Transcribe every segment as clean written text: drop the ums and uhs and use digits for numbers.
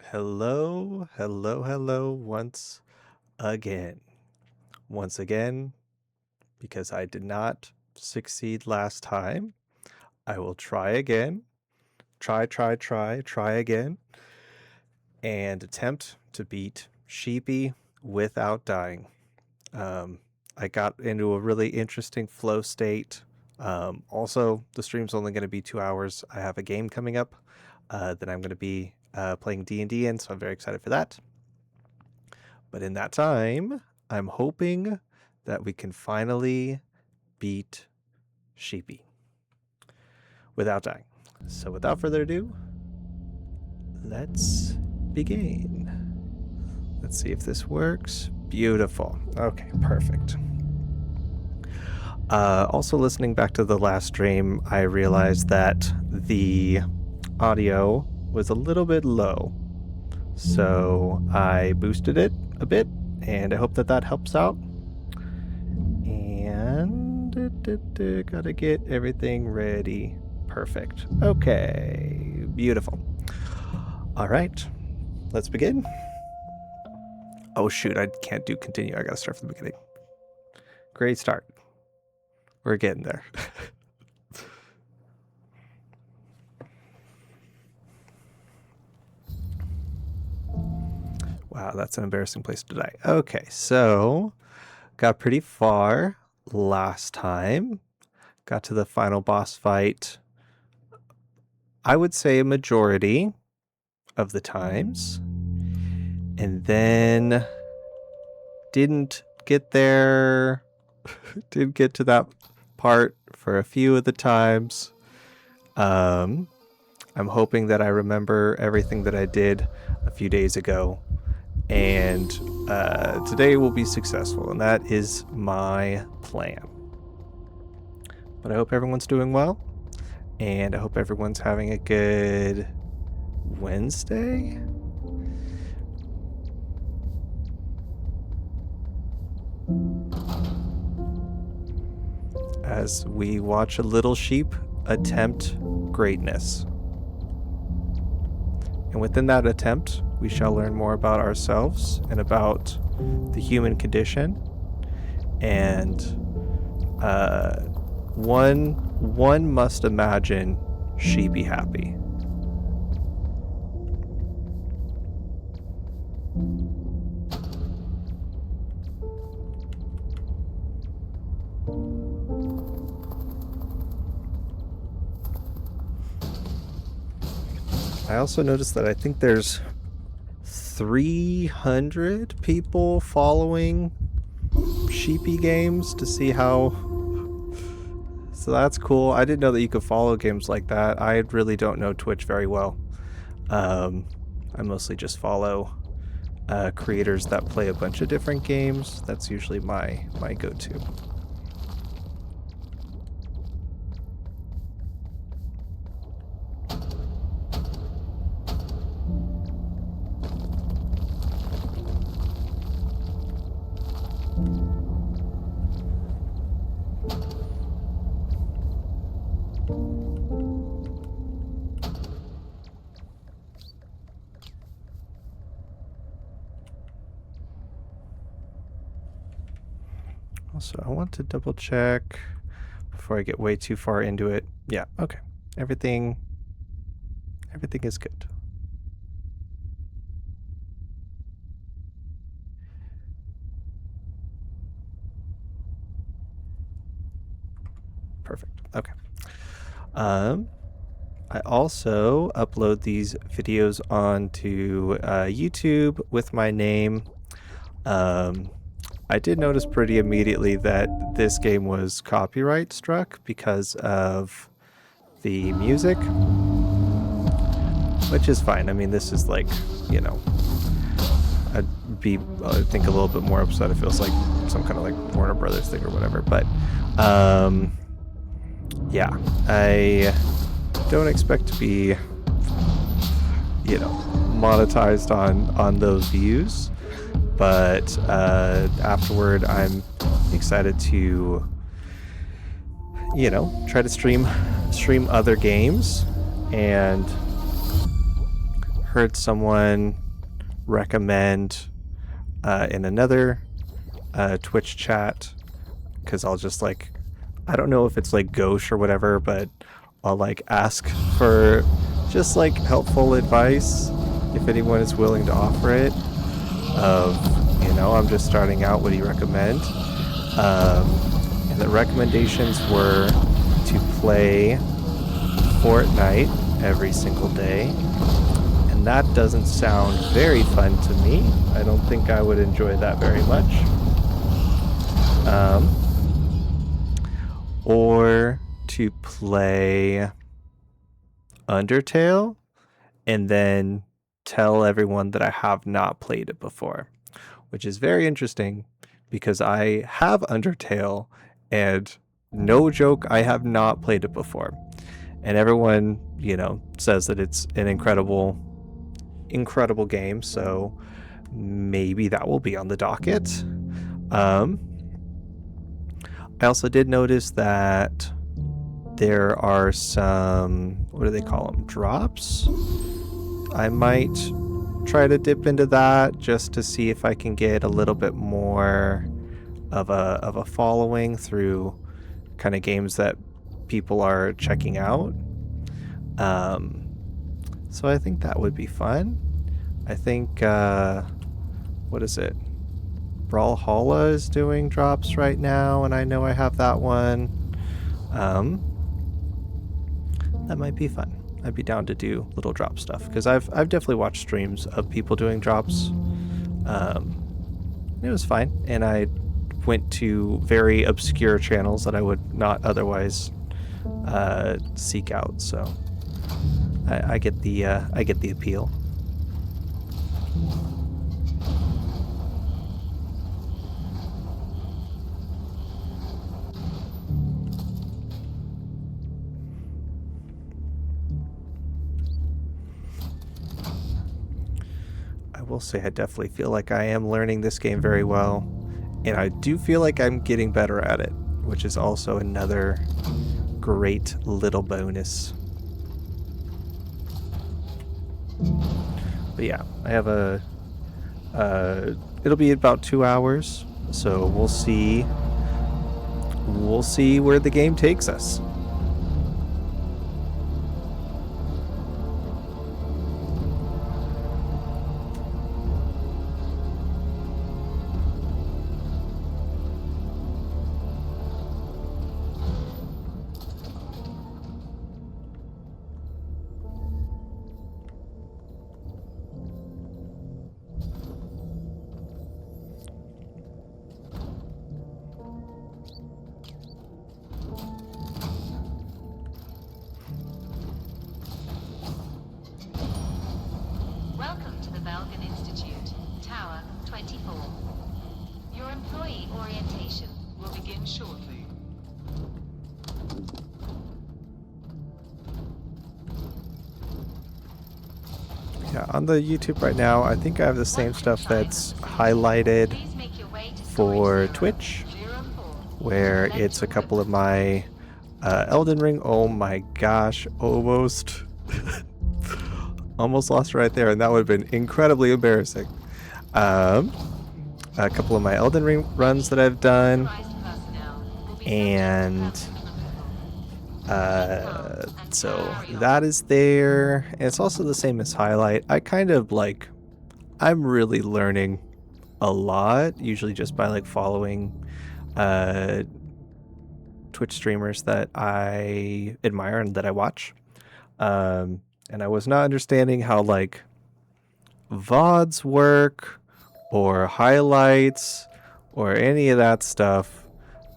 Hello, hello, hello, once again. Once again, because I did not succeed last time, I will try again. Try again, and attempt to beat Sheepy without dying. Um, I got into a really interesting flow state. Also, the stream's only going to be 2 hours. I have a game coming up that I'm going to be playing D&D in, so I'm very excited for that. But in that time, I'm hoping that we can finally beat Sheepy without dying. So without further ado, let's begin. Let's see if this works. Beautiful. Okay, perfect. Also, listening back to the last stream, I realized that the audio was a little bit low. So I boosted it a bit, and I hope that that helps out. And gotta get everything ready. Perfect. Okay, beautiful. All right, let's begin. Oh shoot, I can't do continue. I gotta start from the beginning. Great start. We're getting there. Wow, that's an embarrassing place to die. Okay, so got pretty far last time. Got to the final boss fight. I would say a majority of the times. And then didn't get there. Didn't get to that part for a few of the times. I'm hoping that I remember everything that I did a few days ago. And today will be successful, and that is my plan. But I hope everyone's doing well, and I hope everyone's having a good Wednesday. As we watch a little sheep attempt greatness. And within that attempt, we shall learn more about ourselves and about the human condition. And one must imagine Sheepy happy. I also noticed that I think there's 300 people following Sheepy games to see how. So that's cool. I didn't know that you could follow games like that. I really don't know Twitch very well. I mostly just follow creators that play a bunch of different games. That's usually my go-to. Also, I want to double check before I get way too far into it. Yeah, okay. Everything is good. Perfect. Okay. I also upload these videos onto YouTube with my name. I did notice pretty immediately that this game was copyright struck because of the music, which is fine. I mean, this is like, you know, I think a little bit more upset if it was like some kind of like Warner Brothers thing or whatever. But yeah, I don't expect to be, you know, monetized on those views. But afterward, I'm excited to, you know, try to stream other games and heard someone recommend in another Twitch chat, because I'll just like, I don't know if it's like gauche or whatever, but I'll like ask for just like helpful advice if anyone is willing to offer it. Of, you know, I'm just starting out, what do you recommend? And the recommendations were to play Fortnite every single day, and that doesn't sound very fun to me. I don't think I would enjoy that very much. Or to play Undertale and then tell everyone that I have not played it before, which is very interesting because I have Undertale and no joke, I have not played it before. And everyone, you know, says that it's an incredible game, so maybe that will be on the docket. I also did notice that there are some, what do they call them, drops? I might try to dip into that just to see if I can get a little bit more of a following through kind of games that people are checking out. So I think that would be fun. I think, what is it? Brawlhalla is doing drops right now, and I know I have that one. That might be fun. I'd be down to do little drop stuff because I've definitely watched streams of people doing drops. It was fine, and I went to very obscure channels that I would not otherwise seek out. So I get the appeal. I will say I definitely feel like I am learning this game very well, and I do feel like I'm getting better at it, which is also another great little bonus. But yeah, I have it'll be about 2 hours, so we'll see where the game takes us. Yeah, on the YouTube right now, I think I have the same stuff that's highlighted for Twitch, where it's a couple of my Elden Ring. Oh my gosh, almost lost right there, and that would have been incredibly embarrassing. A couple of my Elden Ring runs that I've done, and so that is there, and it's also the same as highlight. I kind of like, I'm really learning a lot, usually just by like following Twitch streamers that I admire and that I watch. And I was not understanding how like VODs work or highlights or any of that stuff.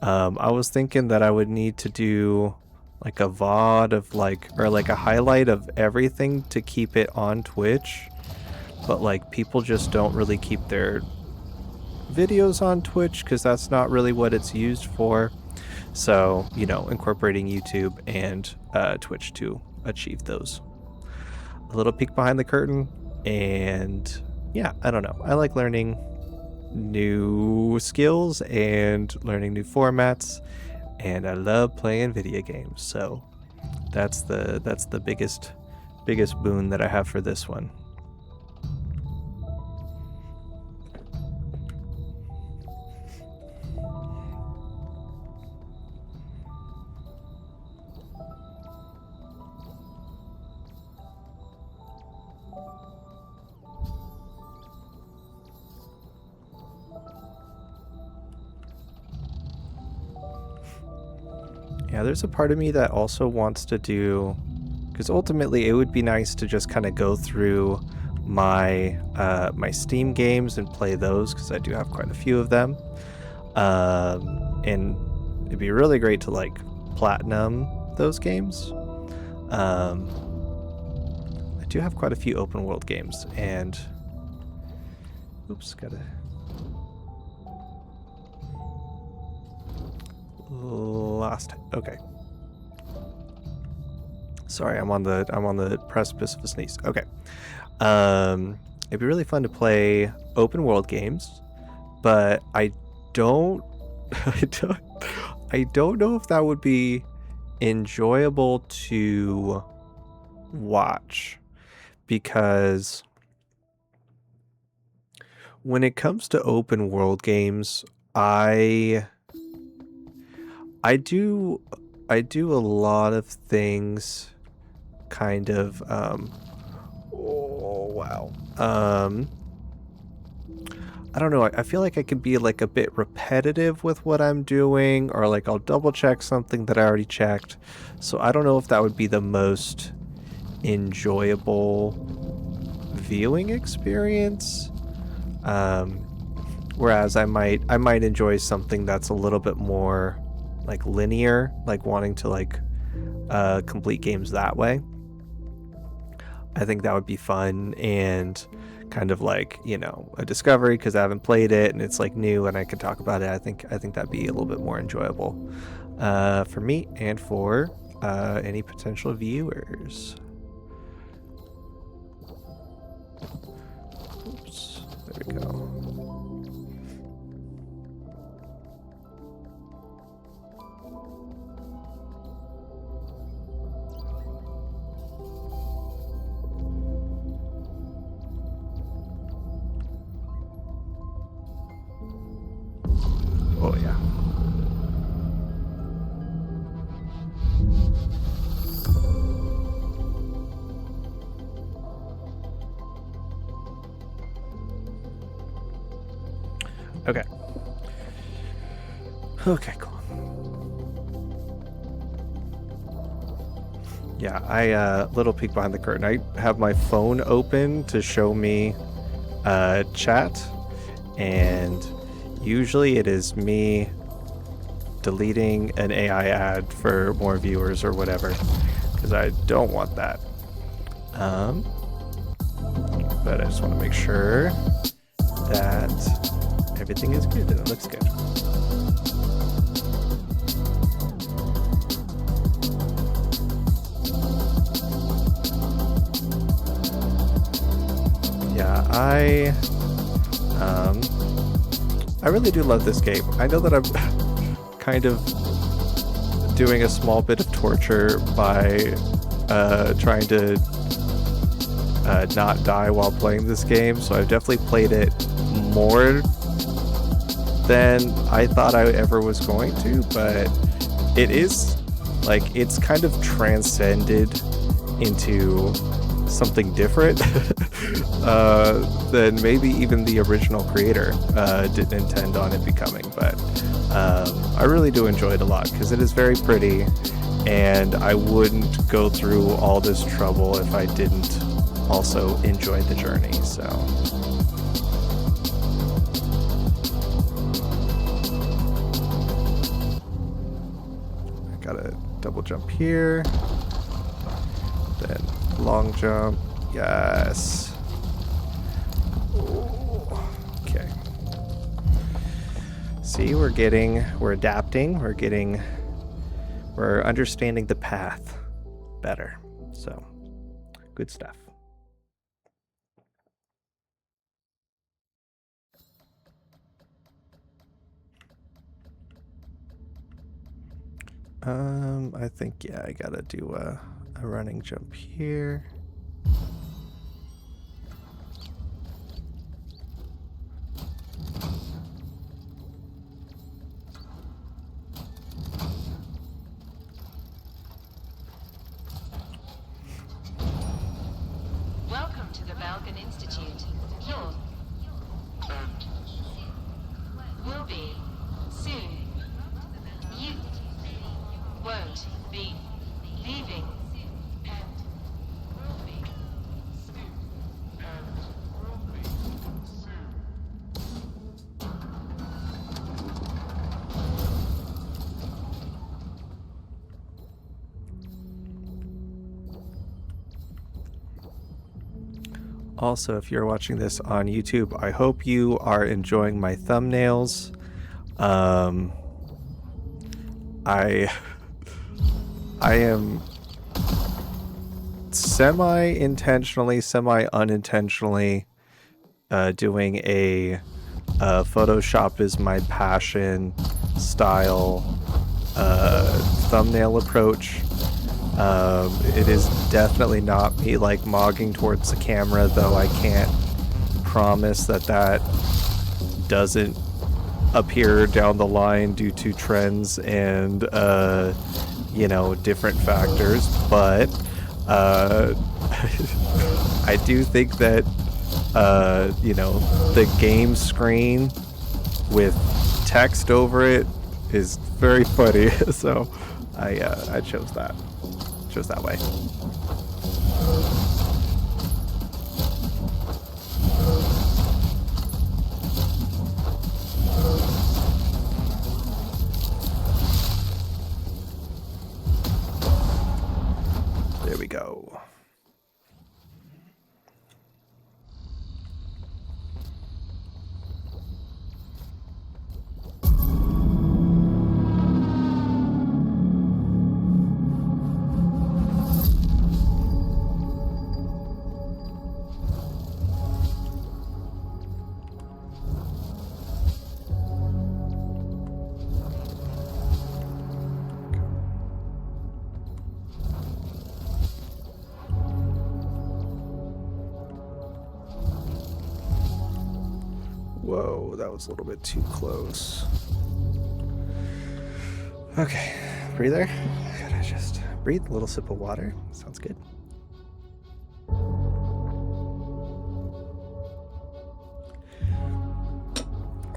I was thinking that I would need to do like a VOD of like, or like a highlight of everything to keep it on Twitch, but like people just don't really keep their videos on Twitch because that's not really what it's used for. So, you know, incorporating YouTube and Twitch to achieve those. A little peek behind the curtain, and yeah, I don't know. I like learning new skills and learning new formats, and I love playing video games. So that's the biggest boon that I have for this one. Yeah, there's a part of me that also wants to do, because ultimately it would be nice to just kind of go through my my Steam games and play those, because I do have quite a few of them. And it'd be really great to like platinum those games. I do have quite a few open world games, and oops, gotta lost. Okay. Sorry, I'm on the precipice of a sneeze. Okay. It'd be really fun to play open world games, but I don't I don't know if that would be enjoyable to watch, because when it comes to open world games, I do a lot of things kind of oh wow. I don't know, I feel like I could be like a bit repetitive with what I'm doing, or like I'll double check something that I already checked. So I don't know if that would be the most enjoyable viewing experience. Whereas I might enjoy something that's a little bit more like linear, like wanting to like complete games that way. I think that would be fun and kind of like, you know, a discovery, because I haven't played it and it's like new and I can talk about it. I think that'd be a little bit more enjoyable for me and for any potential viewers. Oops, there we go. Oh yeah. Okay. Okay, cool. Yeah, I little peek behind the curtain. I have my phone open to show me chat, and usually it is me deleting an AI ad for more viewers or whatever, because I don't want that. But I just want to make sure that everything is good and it looks good. Yeah, I really do love this game. I know that I'm kind of doing a small bit of torture by trying to not die while playing this game, so I've definitely played it more than I thought I ever was going to, but it is like, it's kind of transcended into something different than maybe even the original creator didn't intend on it becoming. But I really do enjoy it a lot, because it is very pretty, and I wouldn't go through all this trouble if I didn't also enjoy the journey. So I gotta double jump here, then long jump. Yes. Ooh. Okay. See, we're adapting, we're understanding the path better. So, good stuff. I think, yeah, I gotta do a running jump here. Welcome to the Balkan Institute. You're will be soon. You won't be leaving. And will be soon. And will be soon. Also, if you're watching this on YouTube, I hope you are enjoying my thumbnails. I am semi-intentionally, semi-unintentionally doing a Photoshop is my passion style thumbnail approach. It is definitely not me like mogging towards the camera, though I can't promise that that doesn't appear down the line due to trends and you know, different factors. But I do think that you know, the game screen with text over it is very funny. So I chose that. Chose that way. There we go. Whoa, that was a little bit too close. Okay, breather. Gotta just breathe. A little sip of water. Sounds good.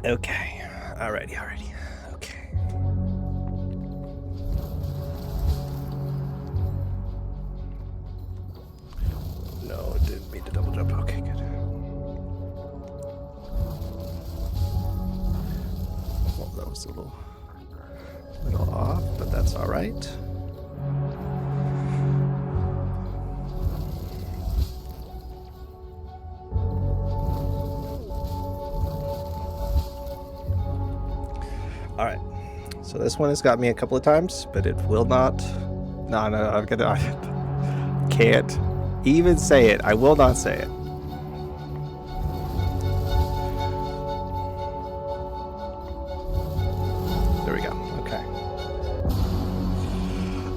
Okay, alrighty. Okay. No, it didn't mean to double jump. Okay, good. Well, that was a little off, but that's all right. All right, so this one has got me a couple of times, but it will not. No, I can't even say it. I will not say it. There we go. Okay.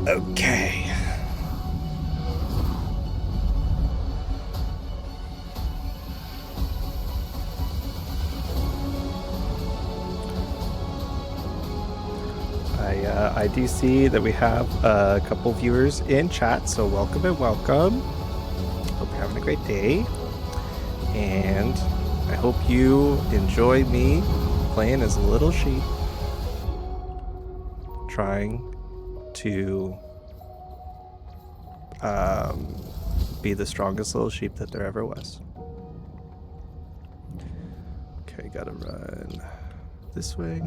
Okay. I do see that we have a couple viewers in chat, so welcome and welcome. Hope you're having a great day, and I hope you enjoy me playing as a little sheep, trying to be the strongest little sheep that there ever was. Okay, gotta run this way.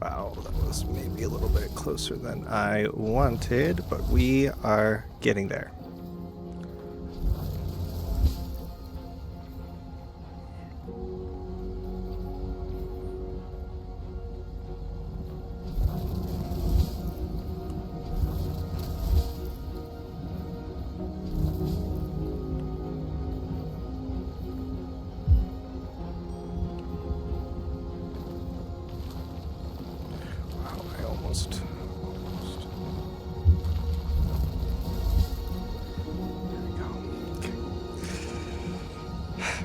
Wow, that was maybe a little bit closer than I wanted, but we are getting there. Almost. There we go. Okay.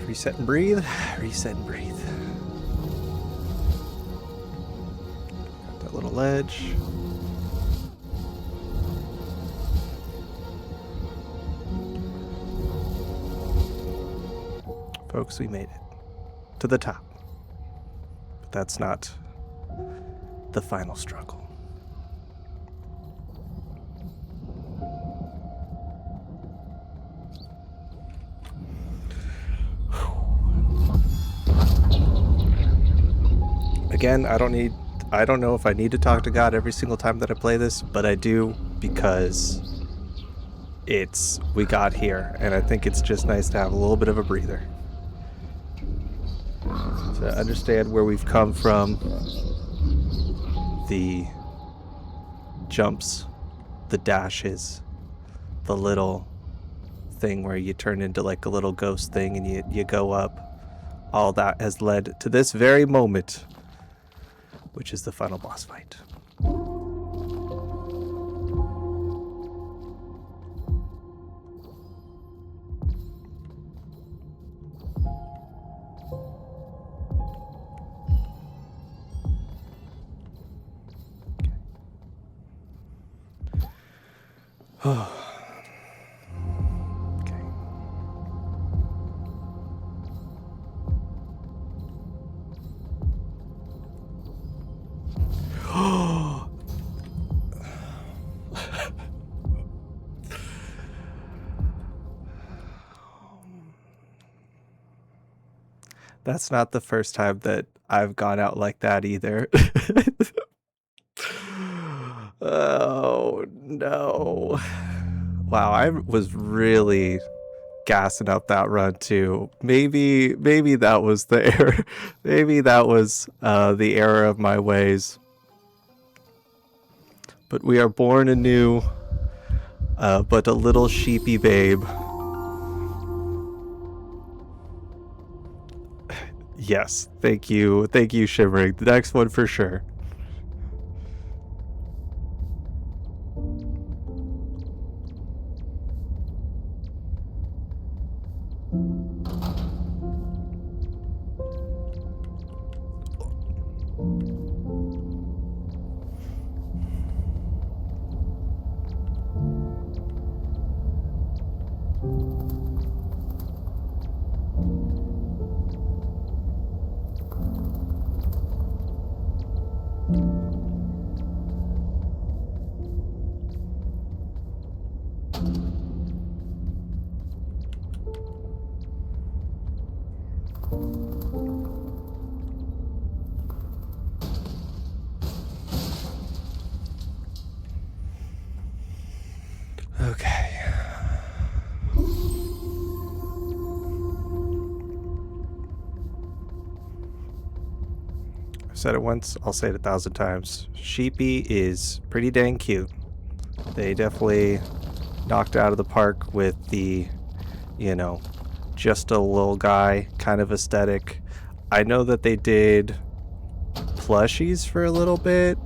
Reset and breathe. Reset and breathe. Got that little ledge. Folks, we made it to the top. But that's not the final struggle. Again, I don't know if I need to talk to God every single time that I play this, but I do because we got here, and I think it's just nice to have a little bit of a breather. To understand where we've come from, the jumps, the dashes, the little thing where you turn into like a little ghost thing and you go up, all that has led to this very moment, which is the final boss fight. Okay. That's not the first time that I've gone out like that either. Oh no. Wow, I was really gassing up that run too. Maybe that was the error. Maybe that was the error of my ways. But we are born anew, but a little sheepy babe. Yes, thank you, Shimmering. The next one for sure. Okay. I've said it once, I'll say it 1,000 times. Sheepy is pretty dang cute. They definitely knocked out of the park with the, just a little guy kind of aesthetic. I know that they did plushies for a little bit.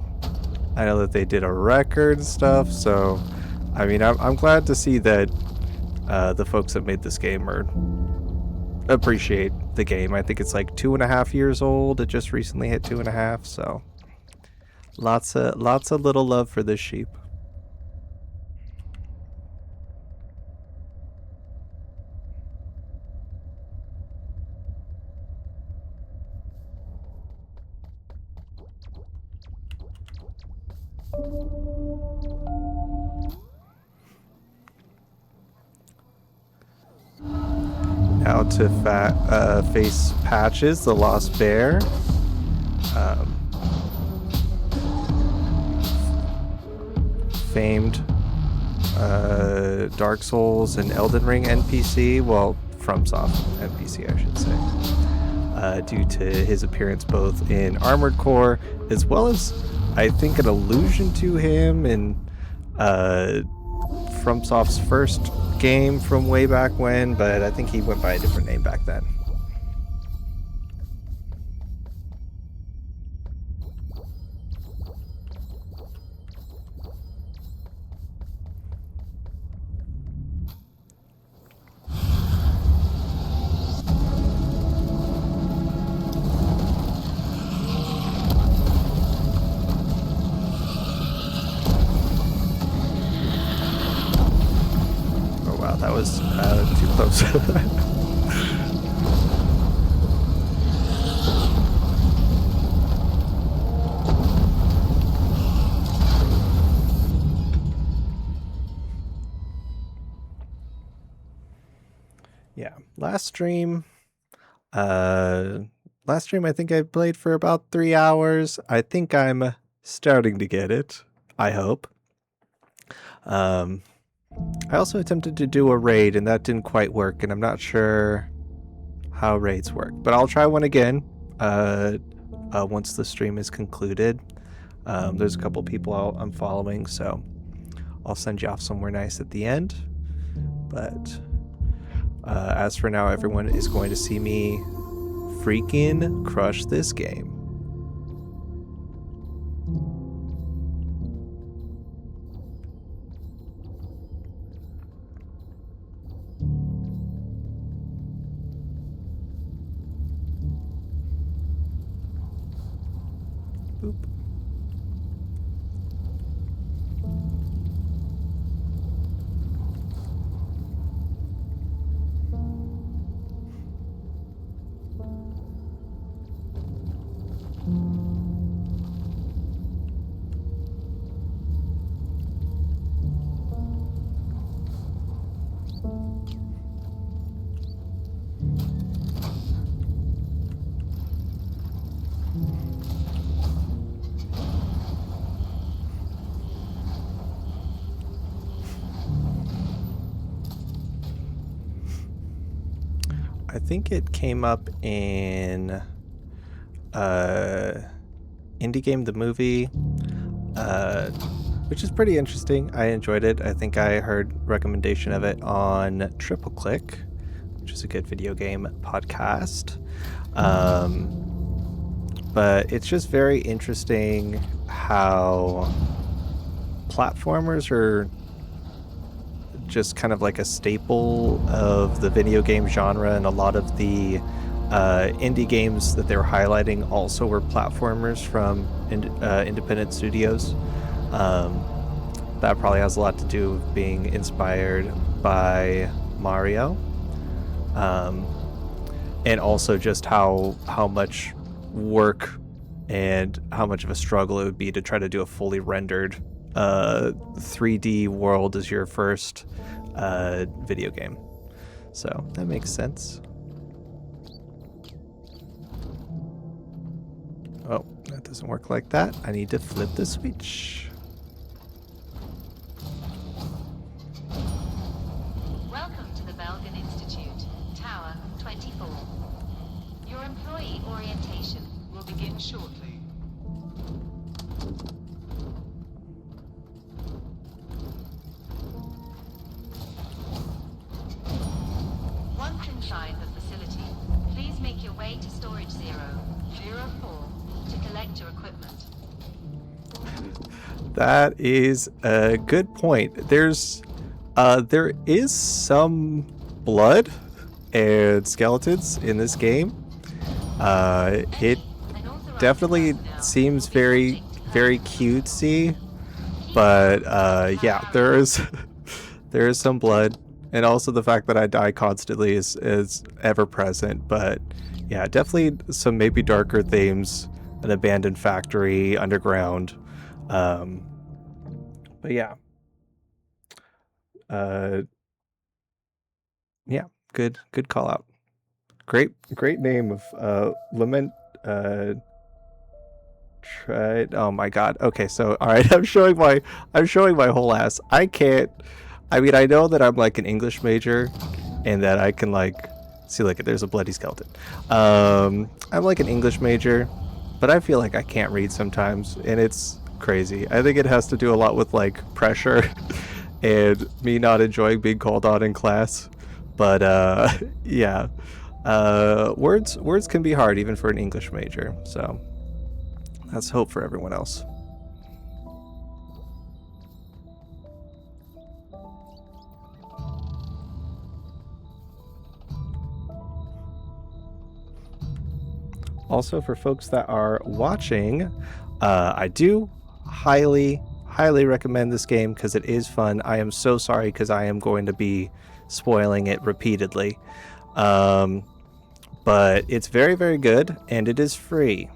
I know that they did a record and stuff, so I mean, I'm glad to see that the folks that made this game appreciate the game. I think it's like 2.5 years old. It just recently hit 2.5, so lots of little love for this sheep. Now to face Patches, the Lost Bear. Famed Dark Souls and Elden Ring NPC. Well, FromSoft NPC, I should say. Due to his appearance both in Armored Core, as well as, I think, an allusion to him in FromSoft's first game from way back when, but I think he went by a different name back then. was too close. Yeah, last stream I think I played for about 3 hours. I think I'm starting to get it, I hope. I also attempted to do a raid and that didn't quite work, and I'm not sure how raids work, but I'll try one again once the stream is concluded. There's a couple people I'm following, so I'll send you off somewhere nice at the end. But as for now, everyone is going to see me freaking crush this game. Boop. I think it came up in Indie Game the movie, which is pretty interesting. I enjoyed it. I think I heard recommendation of it on Triple Click, which is a good video game podcast. But it's just very interesting how platformers are just kind of like a staple of the video game genre, and a lot of the indie games that they were highlighting also were platformers from independent studios. That probably has a lot to do with being inspired by Mario, and also just how much work and how much of a struggle it would be to try to do a fully rendered 3D world as your first video game. So that makes sense. Oh, that doesn't work like that. I need to flip the switch. Welcome to the Belgian Institute, Tower 24. Your employee orientation will begin shortly. Once inside the facility, please make your way to Storage 004 to collect your equipment. That is a good point. There is some blood and skeletons in this game. It definitely seems very cutesy, but yeah, there is some blood, and also the fact that I die constantly is ever present. But yeah, definitely some maybe darker themes, an abandoned factory underground. But yeah, yeah, good call out. Great name of lament. Tried. Oh my god. Okay, so all right, I'm showing my whole ass. I can't. I mean, I know that I'm like an English major, and that I can like see, like, there's a bloody skeleton. I'm like an English major, but I feel like I can't read sometimes, and it's crazy. I think it has to do a lot with like pressure and me not enjoying being called on in class. But yeah, words can be hard even for an English major. So that's hope for everyone else. Also, for folks that are watching, I do highly recommend this game because it is fun. I am so sorry because I am going to be spoiling it repeatedly. But it's very, very good, and it is free.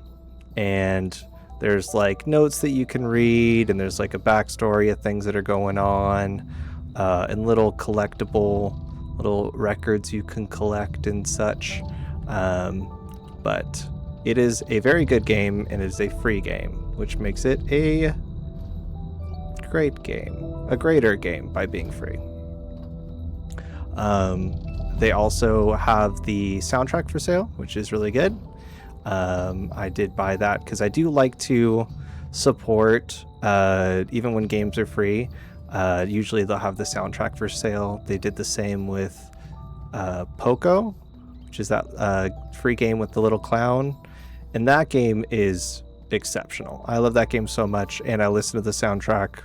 And there's like notes that you can read, and there's like a backstory of things that are going on, and little collectible little records you can collect and such. But it is a very good game, and it is a free game, which makes it a great game, a greater game by being free. They also have the soundtrack for sale, which is really good. I did buy that because I do like to support, even when games are free. Usually they'll have the soundtrack for sale. They did the same with Poco, which is that free game with the little clown. And that game is exceptional. I love that game so much, and I listen to the soundtrack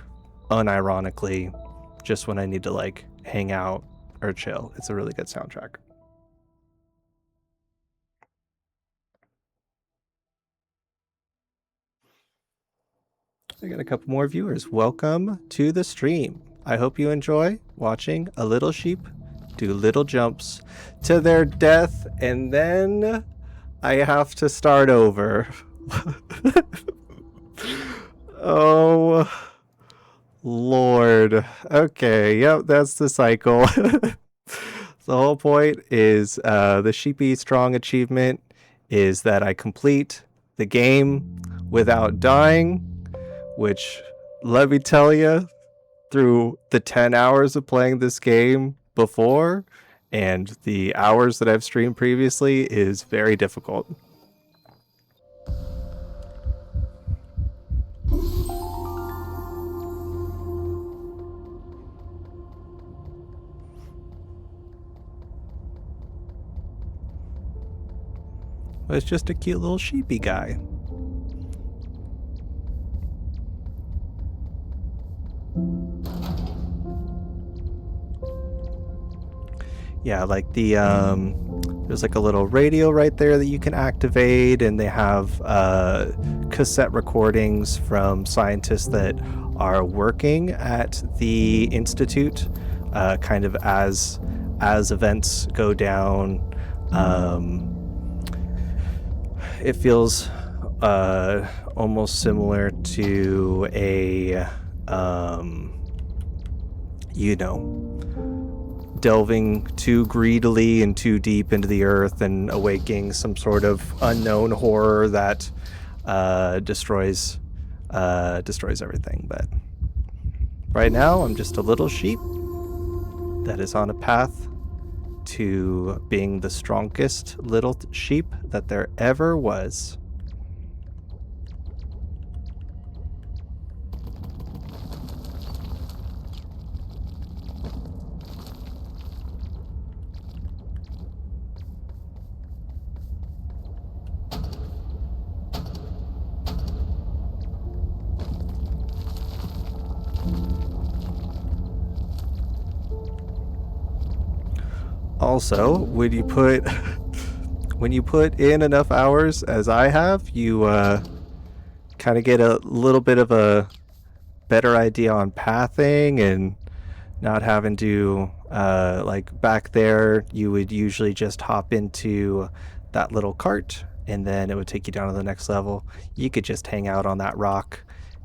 unironically just when I need to like hang out or chill. It's a really good soundtrack. I got a couple more viewers. Welcome to the stream. I hope you enjoy watching a little sheep do little jumps to their death, and then I have to start over. Oh, Lord. Okay, yep, that's the cycle. The whole point is the Sheepy Strong achievement is that I complete the game without dying, which, let me tell you, through the 10 hours of playing this game before and the hours that I've streamed previously, is very difficult. But it's just a cute little sheepy guy. Yeah, like the there's like a little radio right there that you can activate, and they have cassette recordings from scientists that are working at the institute, kind of as events go down. It feels almost similar to a delving too greedily and too deep into the earth and awaking some sort of unknown horror that destroys everything. But right now, I'm just a little sheep that is on a path to being the strongest little sheep that there ever was. Also, when you put in enough hours as I have, you kind of get a little bit of a better idea on pathing and not having to like back there you would usually just hop into that little cart and then it would take you down to the next level. You could just hang out on that rock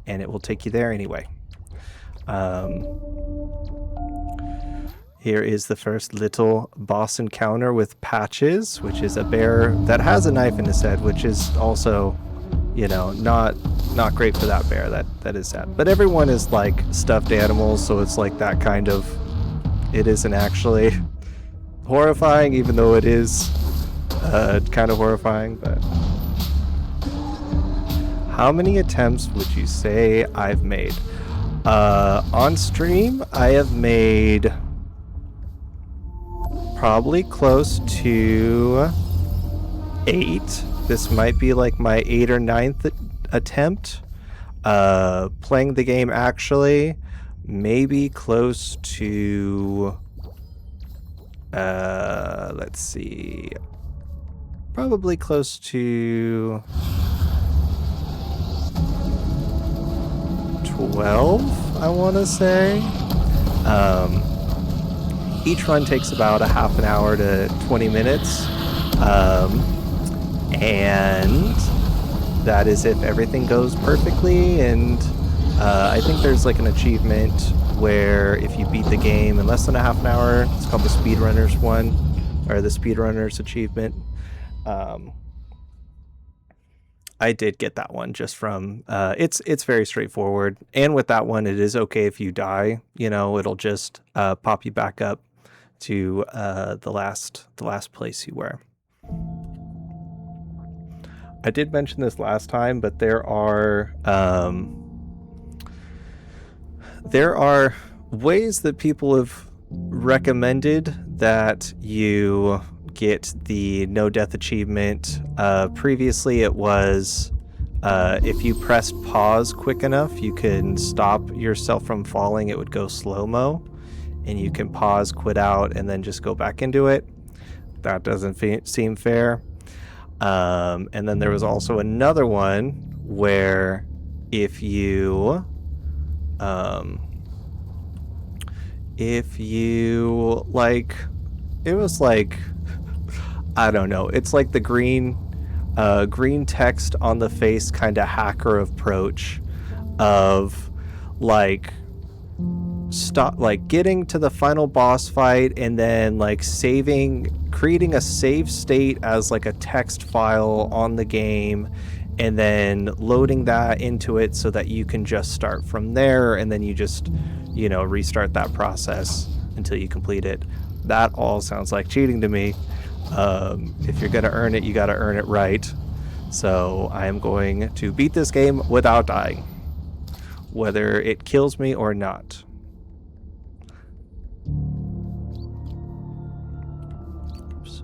and it will take you there anyway. Here is the first little boss encounter with Patches, which is a bear that has a knife in his head, which is also, not great for that bear. That is sad. But everyone is like stuffed animals, so it's like that kind of, it isn't actually horrifying, even though it is kind of horrifying. But how many attempts would you say I've made? On stream, I have made probably close to 8. This might be like my 8th or 9th attempt playing the game actually. Maybe close to let's see, probably close to 12, I want to say. Each run takes about a half an hour to 20 minutes. And that is if everything goes perfectly. And I think there's like an achievement where if you beat the game in less than a half an hour, it's called the Speedrunners one, or the Speedrunners achievement. I did get that one just from it's very straightforward, and with that one it is okay if you die, you know, it'll just pop you back up to the last place you were. I did mention this last time, but there are ways that people have recommended that you get the no death achievement. Previously it was if you press pause quick enough, you can stop yourself from falling. It would go slow-mo, and you can pause, quit out, and then just go back into it. That doesn't seem fair. And then there was also another one where if you like, it was like, I don't know, it's like the green text on the face kind of hacker approach of like stop, like getting to the final boss fight and then like creating a save state as like a text file on the game, and then loading that into it so that you can just start from there, and then you just, you know, restart that process until you complete it. That all sounds like cheating to me. If you're gonna earn it, you gotta earn it right. So I am going to beat this game without dying, whether it kills me or not. Oops.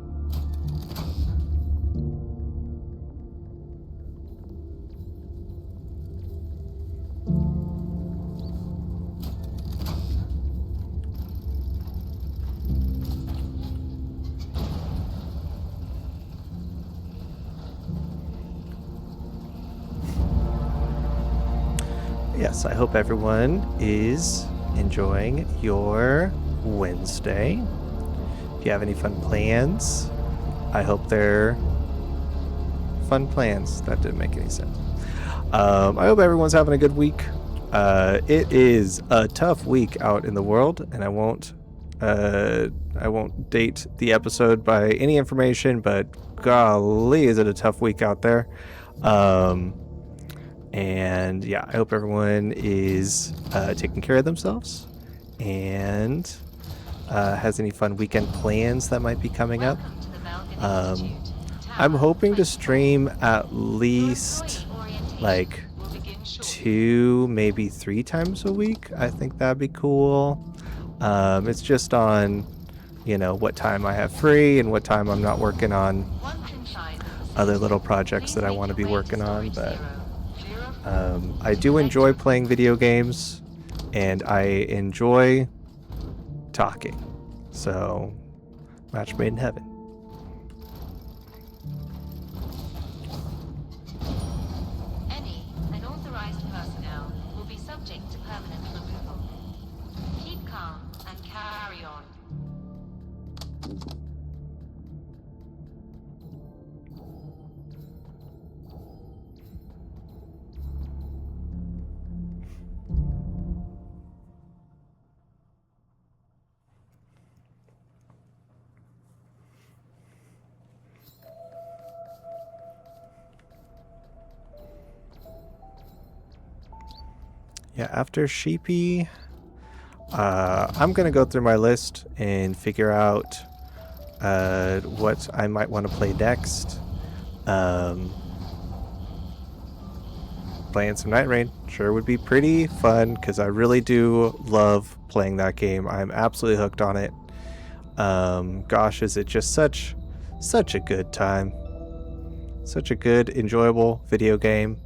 Yes, I hope everyone is enjoying your Wednesday. If you have any fun plans, I hope they're fun plans. That didn't make any sense. I hope everyone's having a good week. It is a tough week out in the world, and I won't date the episode by any information, but golly, is it a tough week out there. And yeah, I hope everyone is taking care of themselves and has any fun weekend plans that might be coming up. I'm hoping to stream at least like 2, maybe 3 times a week. I think that'd be cool. It's just on, you know, what time I have free and what time I'm not working on other little projects that I want to be working on, but I do enjoy playing video games, and I enjoy talking. So, match made in heaven. Any unauthorized personnel will be subject to permanent removal. Keep calm and carry on. Yeah, after Sheepy, I'm going to go through my list and figure out what I might want to play next. Playing some Night Rain sure would be pretty fun, because I really do love playing that game. I'm absolutely hooked on it. Gosh, is it just such a good time. Such a good, enjoyable video game.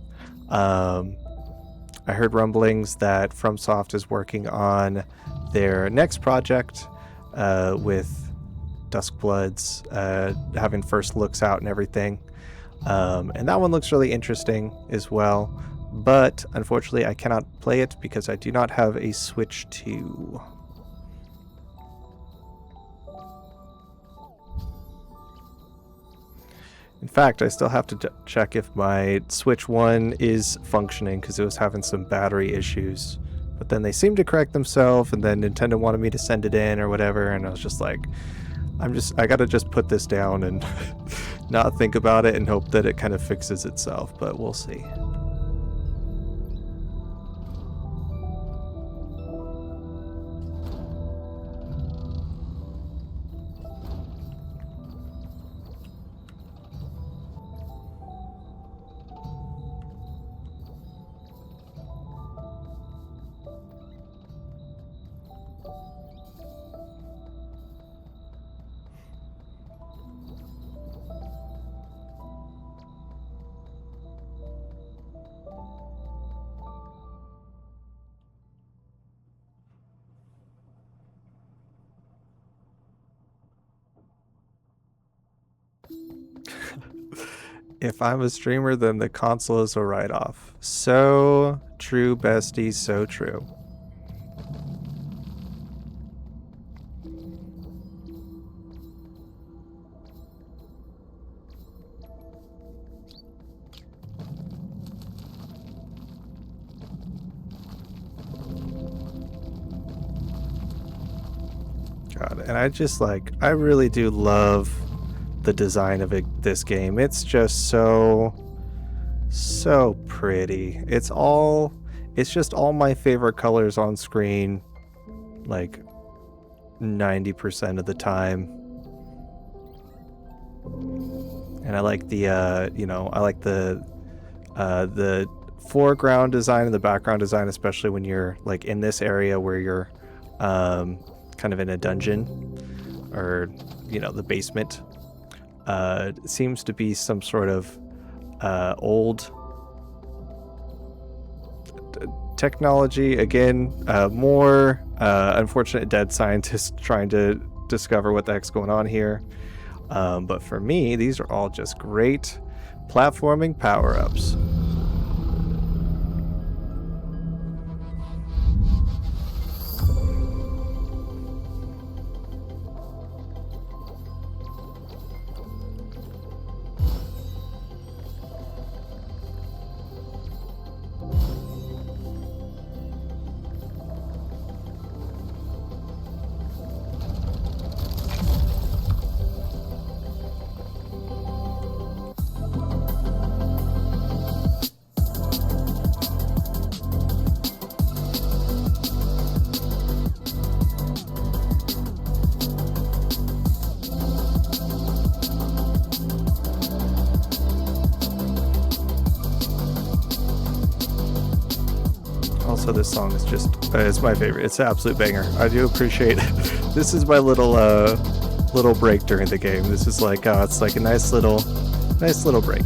I heard rumblings that FromSoft is working on their next project with Duskbloods having first looks out and everything. And that one looks really interesting as well. But unfortunately, I cannot play it because I do not have a Switch 2. In fact, I still have to check if my Switch 1 is functioning because it was having some battery issues. But then they seemed to correct themselves, and then Nintendo wanted me to send it in or whatever, and I was just like, I gotta just put this down and not think about it and hope that it kind of fixes itself, but we'll see. If I'm a streamer, then the console is a write-off. So true, bestie, so true. God, and I really do love the design of this game. It's just so pretty. It's just all my favorite colors on screen, like 90% of the time. And I like the the foreground design and the background design, especially when you're like in this area where you're kind of in a dungeon, or the basement. Seems to be some sort of old technology. Again, more unfortunate dead scientists trying to discover what the heck's going on here. But for me, these are all just great platforming power-ups. Also, this song is just it's my favorite. It's an absolute banger. I do appreciate it. This is my little break during the game. This is like it's like a nice little break.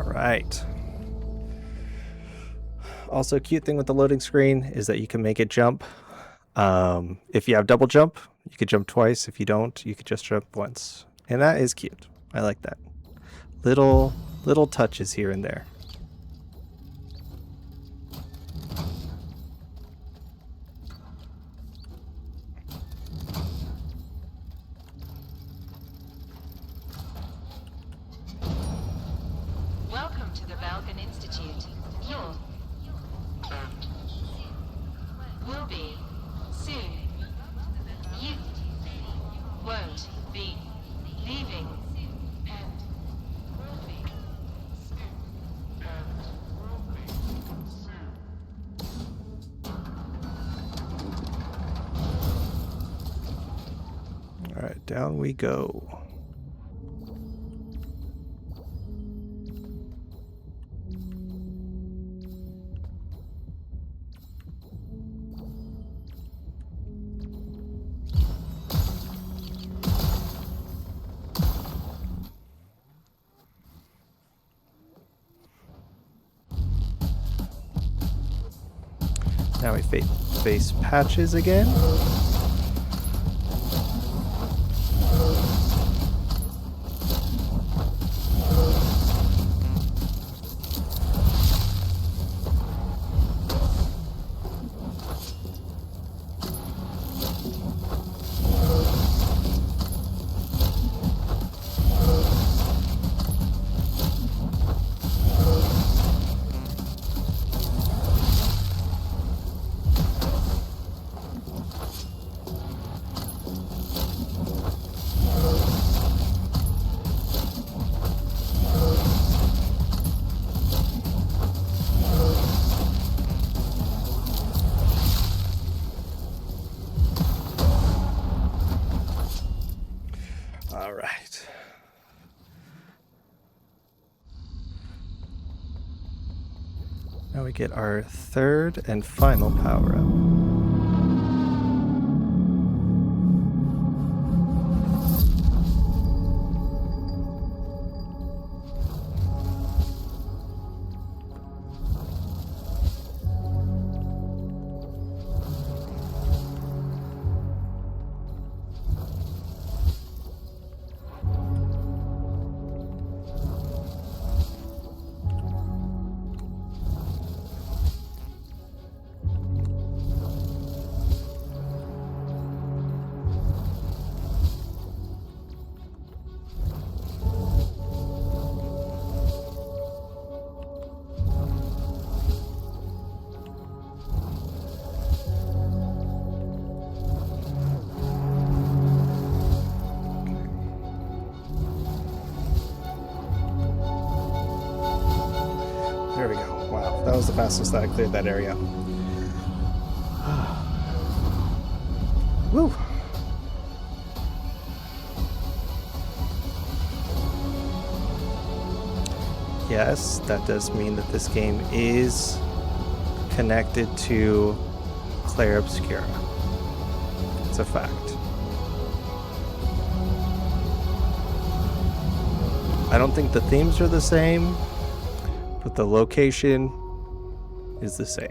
Right. Also, cute thing with the loading screen is that you can make it jump. If you have double jump, you could jump twice. If you don't, you could just jump once. And that is cute. I like that. Little touches here and there. Welcome to the Balkan Institute. Your will be soon. You won't be leaving. And will be soon. Down we go. Now we face Patches again. All right. Now we get our third and final power-up. There we go. Wow, that was the fastest that I cleared that area. Woo! Yes, that does mean that this game is connected to Claire Obscura. It's a fact. I don't think the themes are the same, but the location is the same.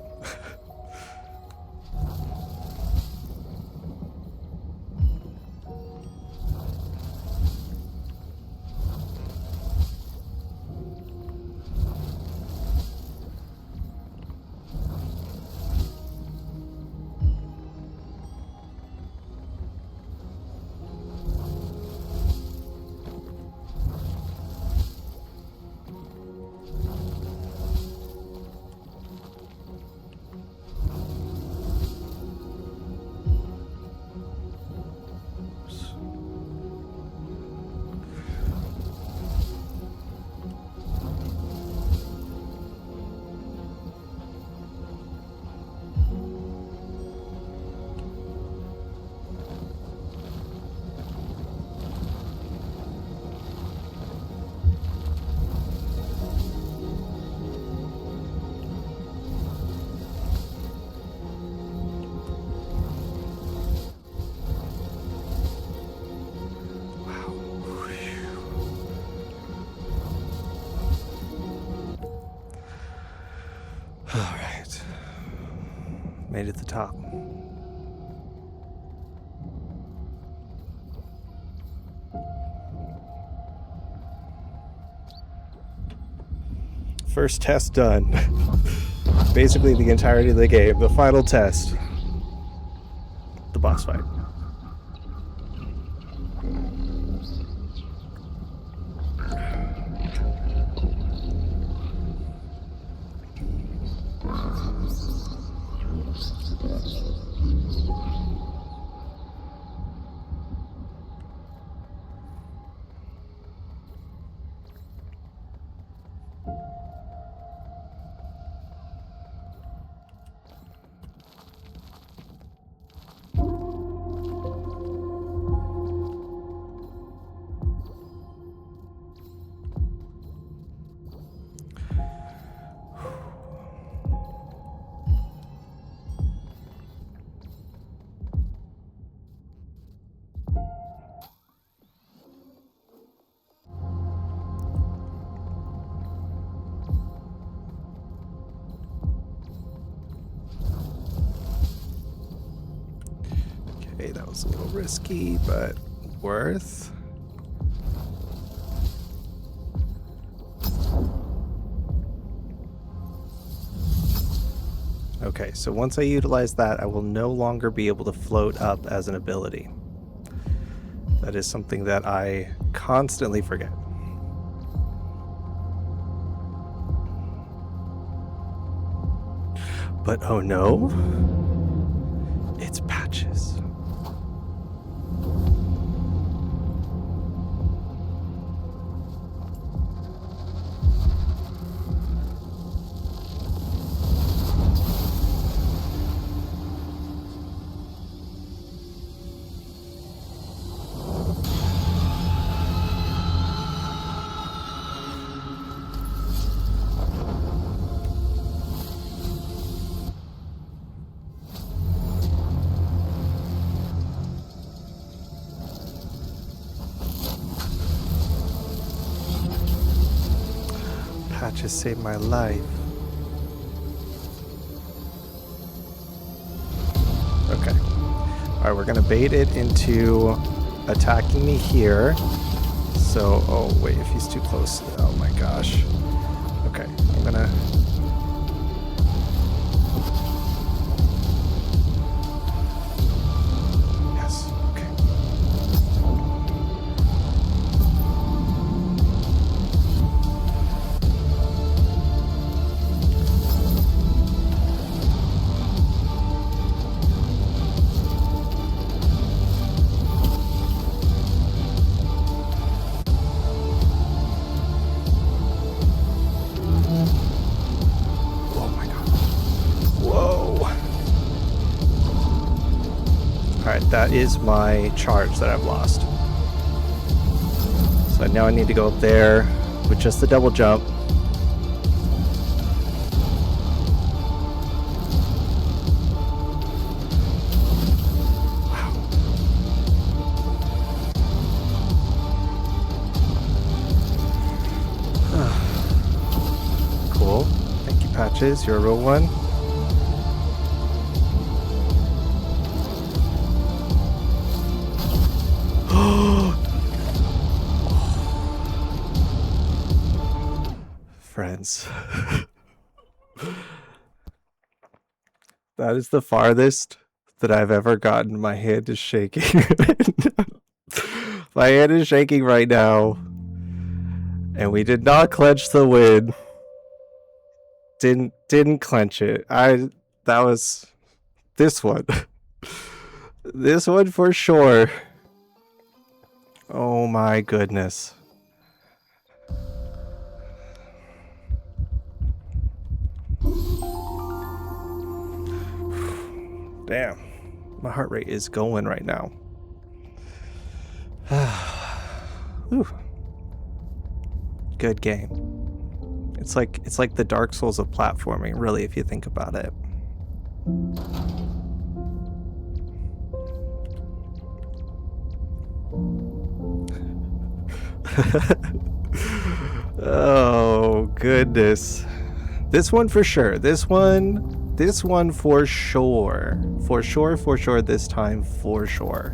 All right. Made it to the top. First test done. Basically the entirety of the game. The final test. The boss fight. was a little risky, but worth. Okay, so once I utilize that, I will no longer be able to float up as an ability. That is something that I constantly forget. But oh no, it's Patches. Patches saved my life. Okay. Alright, we're gonna bait it into attacking me here. So, oh wait, if he's too close. Oh my gosh. Okay, I'm gonna... Yes, okay. Alright, that is my charge that I've lost. So now I need to go up there with just the double jump. Wow. Cool. Thank you, Patches. You're a real one. Friends. That is the farthest that I've ever gotten. My hand is shaking. My hand is shaking right now. And we did not clench the win. Didn't clench it. That was this one. This one for sure. Oh my goodness. Damn. My heart rate is going right now. Whew. Good game. It's like the Dark Souls of platforming, really, if you think about it. Oh goodness. This one for sure. This one for sure. For sure this time for sure.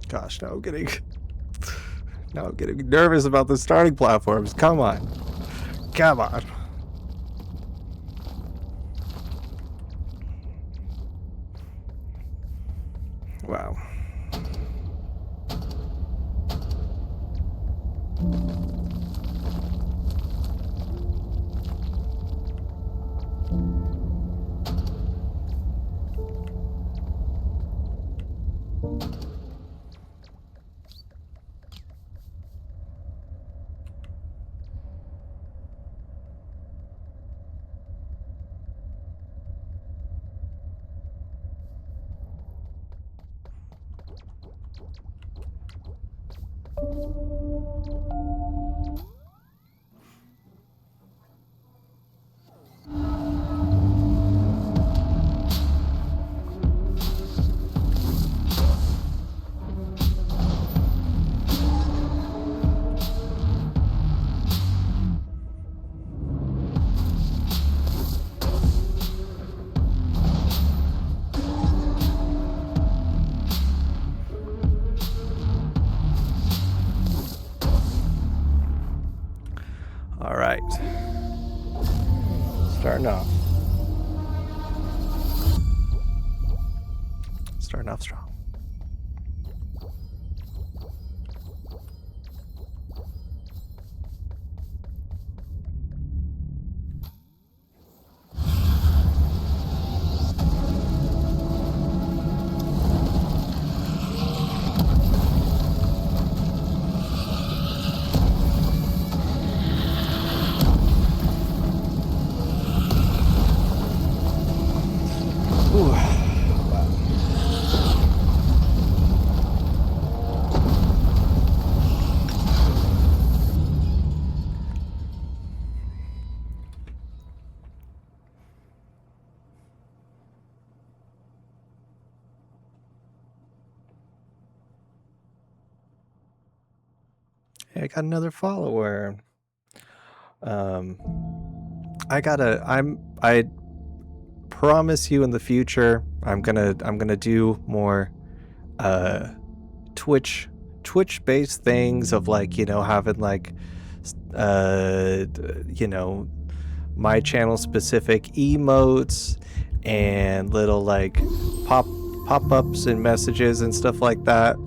Gosh, now I'm getting nervous about the starting platforms. Come on. Come on. Wow. All right. Starting off. Starting off strong. Ooh. Wow. Hey, I got another follower. I promise you in the future I'm gonna do more Twitch based things of like, you know, having like you know, my channel specific emotes and little like pop-ups and messages and stuff like that.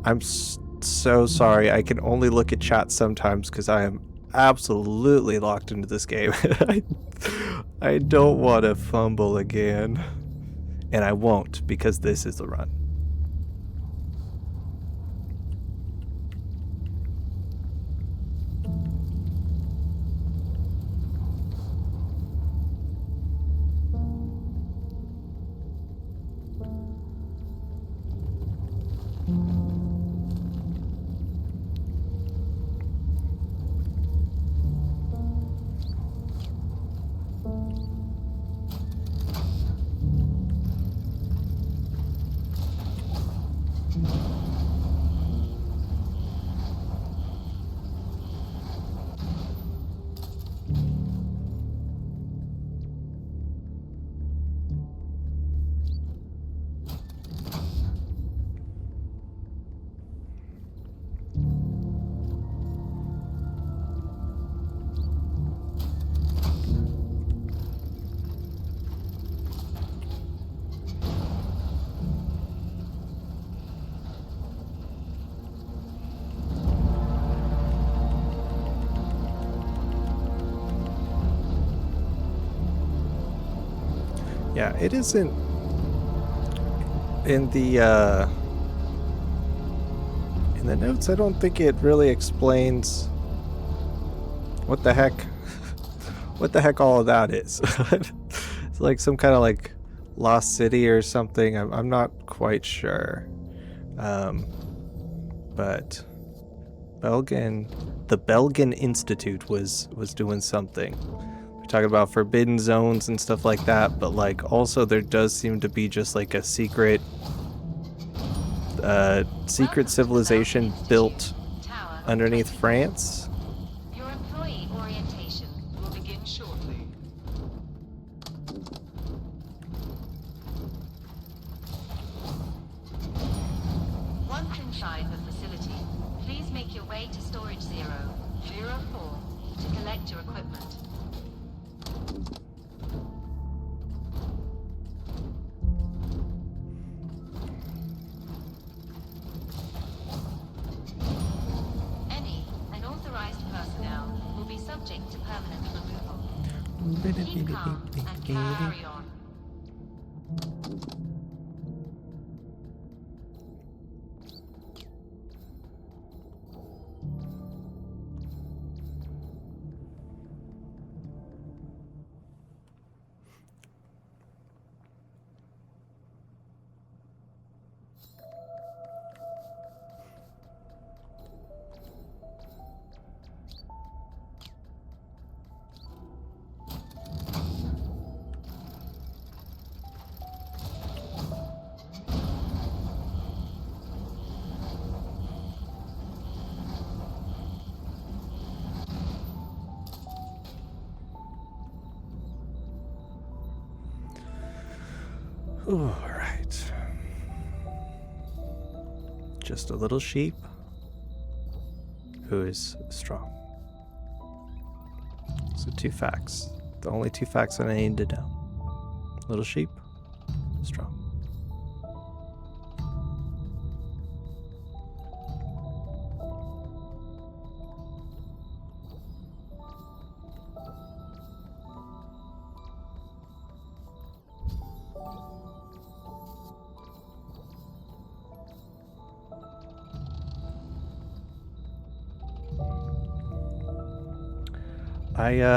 I'm so sorry. I can only look at chat sometimes because I am absolutely locked into this game. I don't want to fumble again. And I won't, because this is the run. Yeah, it isn't in the notes. I don't think it really explains what the heck all of that is. It's like some kind of like lost city or something. I'm not quite sure. But the Belgian Institute was doing something. We're talking about forbidden zones and stuff like that, but like also there does seem to be just like a secret civilization built underneath France. Your employee orientation will begin shortly. Once inside the facility, please make your way to Storage 004 to collect your equipment. Any unauthorized personnel will be subject to permanent removal. Keep calm and carry on. All right. Just a little sheep who is strong. So 2 facts. The only 2 facts that I need to know. Little sheep, strong.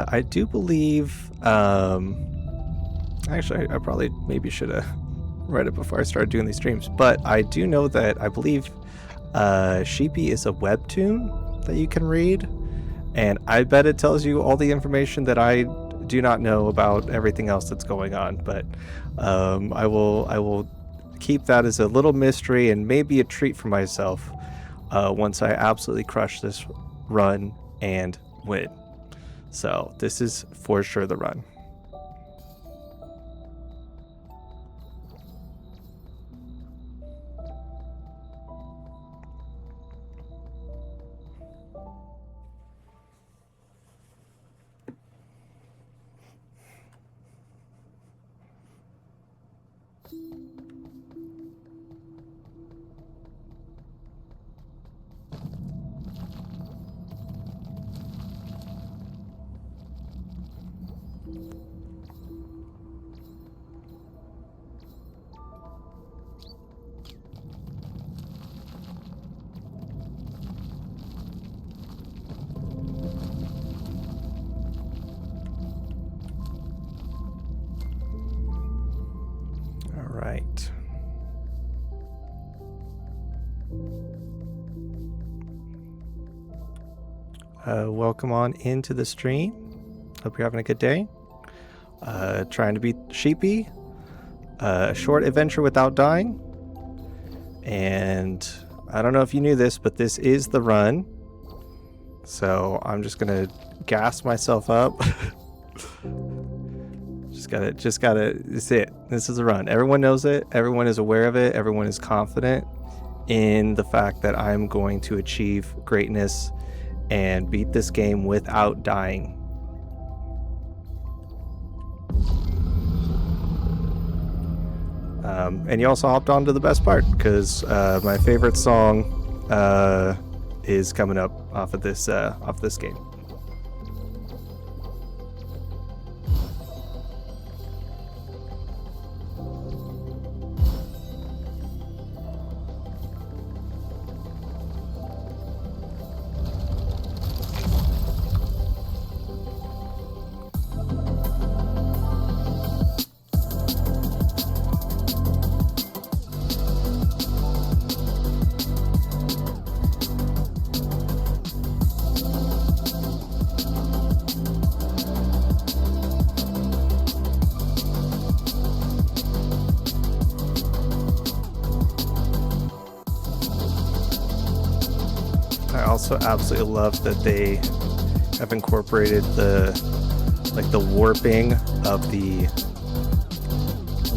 I do believe, actually, I probably maybe should have read it before I started doing these streams, but I do know that I believe Sheepy is a webtoon that you can read, and I bet it tells you all the information that I do not know about everything else that's going on, but I will keep that as a little mystery and maybe a treat for myself once I absolutely crush this run and win. So this is for sure the run. Right. Welcome on into the stream. Hope you're having a good day. Trying to beat Sheepy. A short adventure without dying. And I don't know if you knew this, but this is the run. So I'm just gonna gas myself up. Just gotta, it's it. This is a run. Everyone knows it. Everyone is aware of it. Everyone is confident in the fact that I'm going to achieve greatness and beat this game without dying. And you also hopped on to the best part because my favorite song is coming up off of this game. I also absolutely love that they have incorporated the warping of the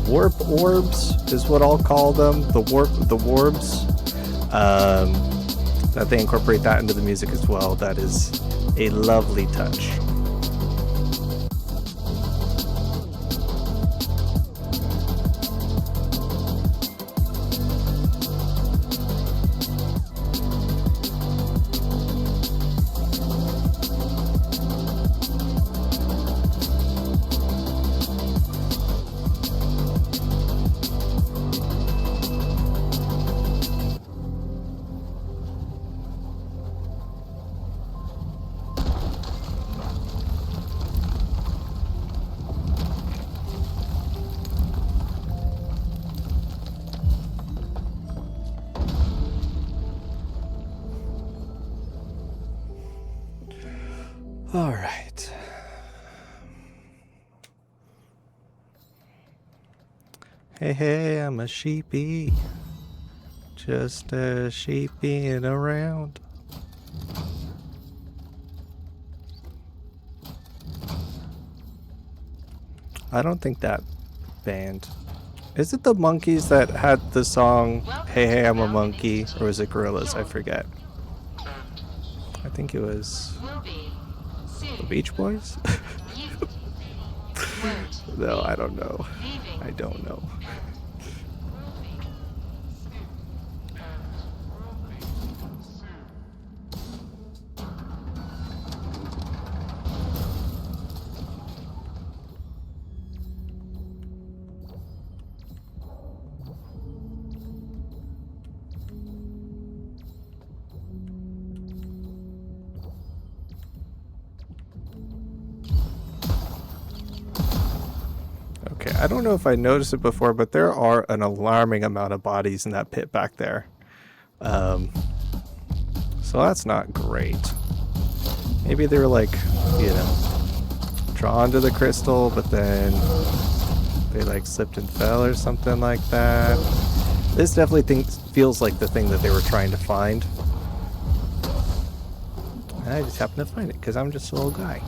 warp orbs is what I'll call them. The warbs. That they incorporate that into the music as well. That is a lovely touch. All right. Hey, I'm a sheepy. Just a sheeping around. I don't think that band Is it the monkeys that had the song "Hey Hey I'm a Monkey," or was it gorillas? I forget. I think it was the Beach Boys. No, I don't know. I don't know. Okay, I don't know if I noticed it before, but there are an alarming amount of bodies in that pit back there. So that's not great. Maybe they were like, you know, drawn to the crystal, but then they like slipped and fell or something like that. This definitely feels like the thing that they were trying to find. And I just happened to find it because I'm just a little guy.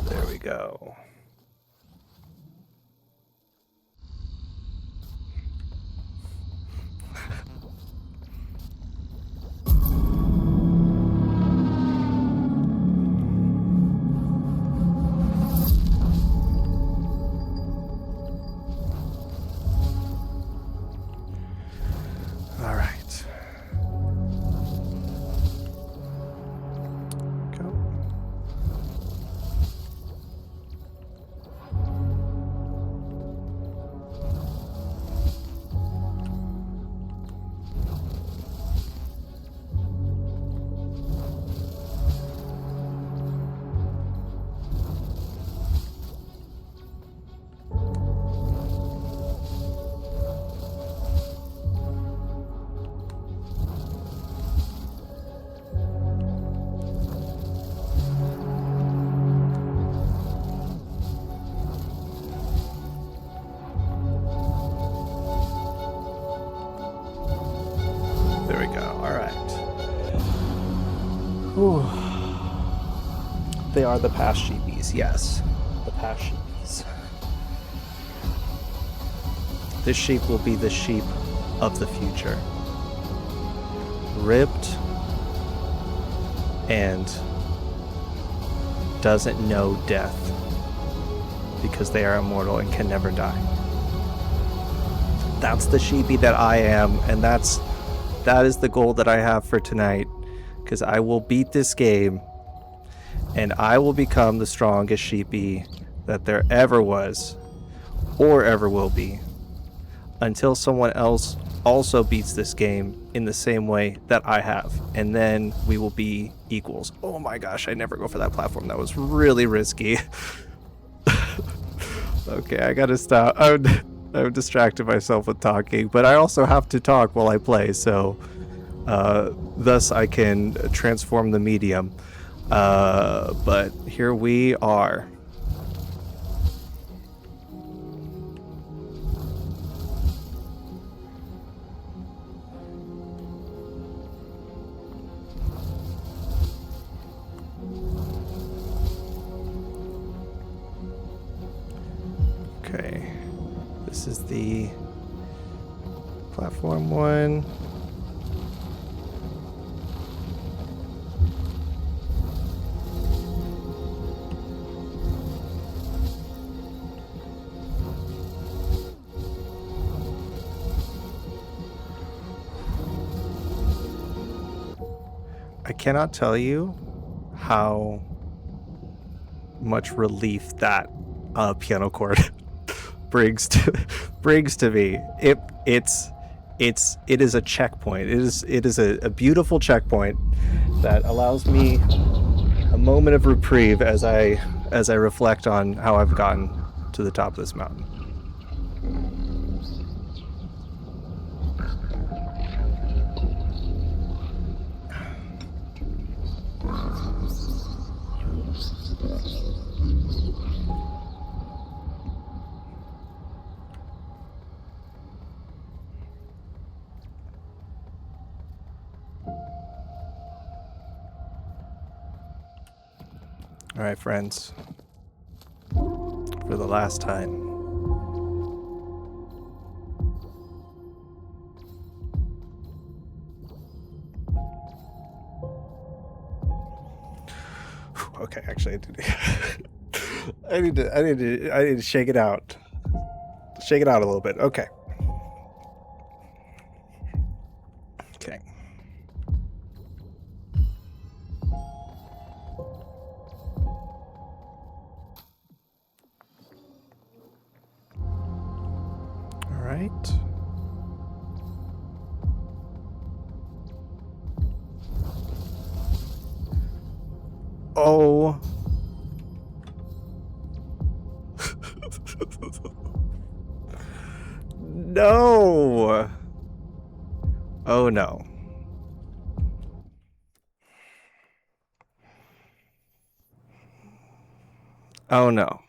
There we go. All right. Go. There we go. All right. Whew. They are the past sheepies, yes. The past sheepies. This sheep will be the sheep of the future. Ripped and doesn't know death because they are immortal and can never die. That's the sheepy that I am, and that is the goal that I have for tonight, because I will beat this game and I will become the strongest sheepy that there ever was or ever will be, until someone else also beats this game in the same way that I have, and then we will be equals. Oh my gosh, I never go for that platform. That was really risky. Okay, I gotta stop. I've distracted myself with talking, but I also have to talk while I play, so thus I can transform the medium. But here we are. Okay, this is the platform one. I cannot tell you how much relief that piano chord brings to me. It is a checkpoint. It is a beautiful checkpoint that allows me a moment of reprieve as I reflect on how I've gotten to the top of this mountain. All right, friends. For the last time. Okay, actually, I need to shake it out. Shake it out a little bit. Okay. Okay. All right. Oh. No. Oh no. Oh no.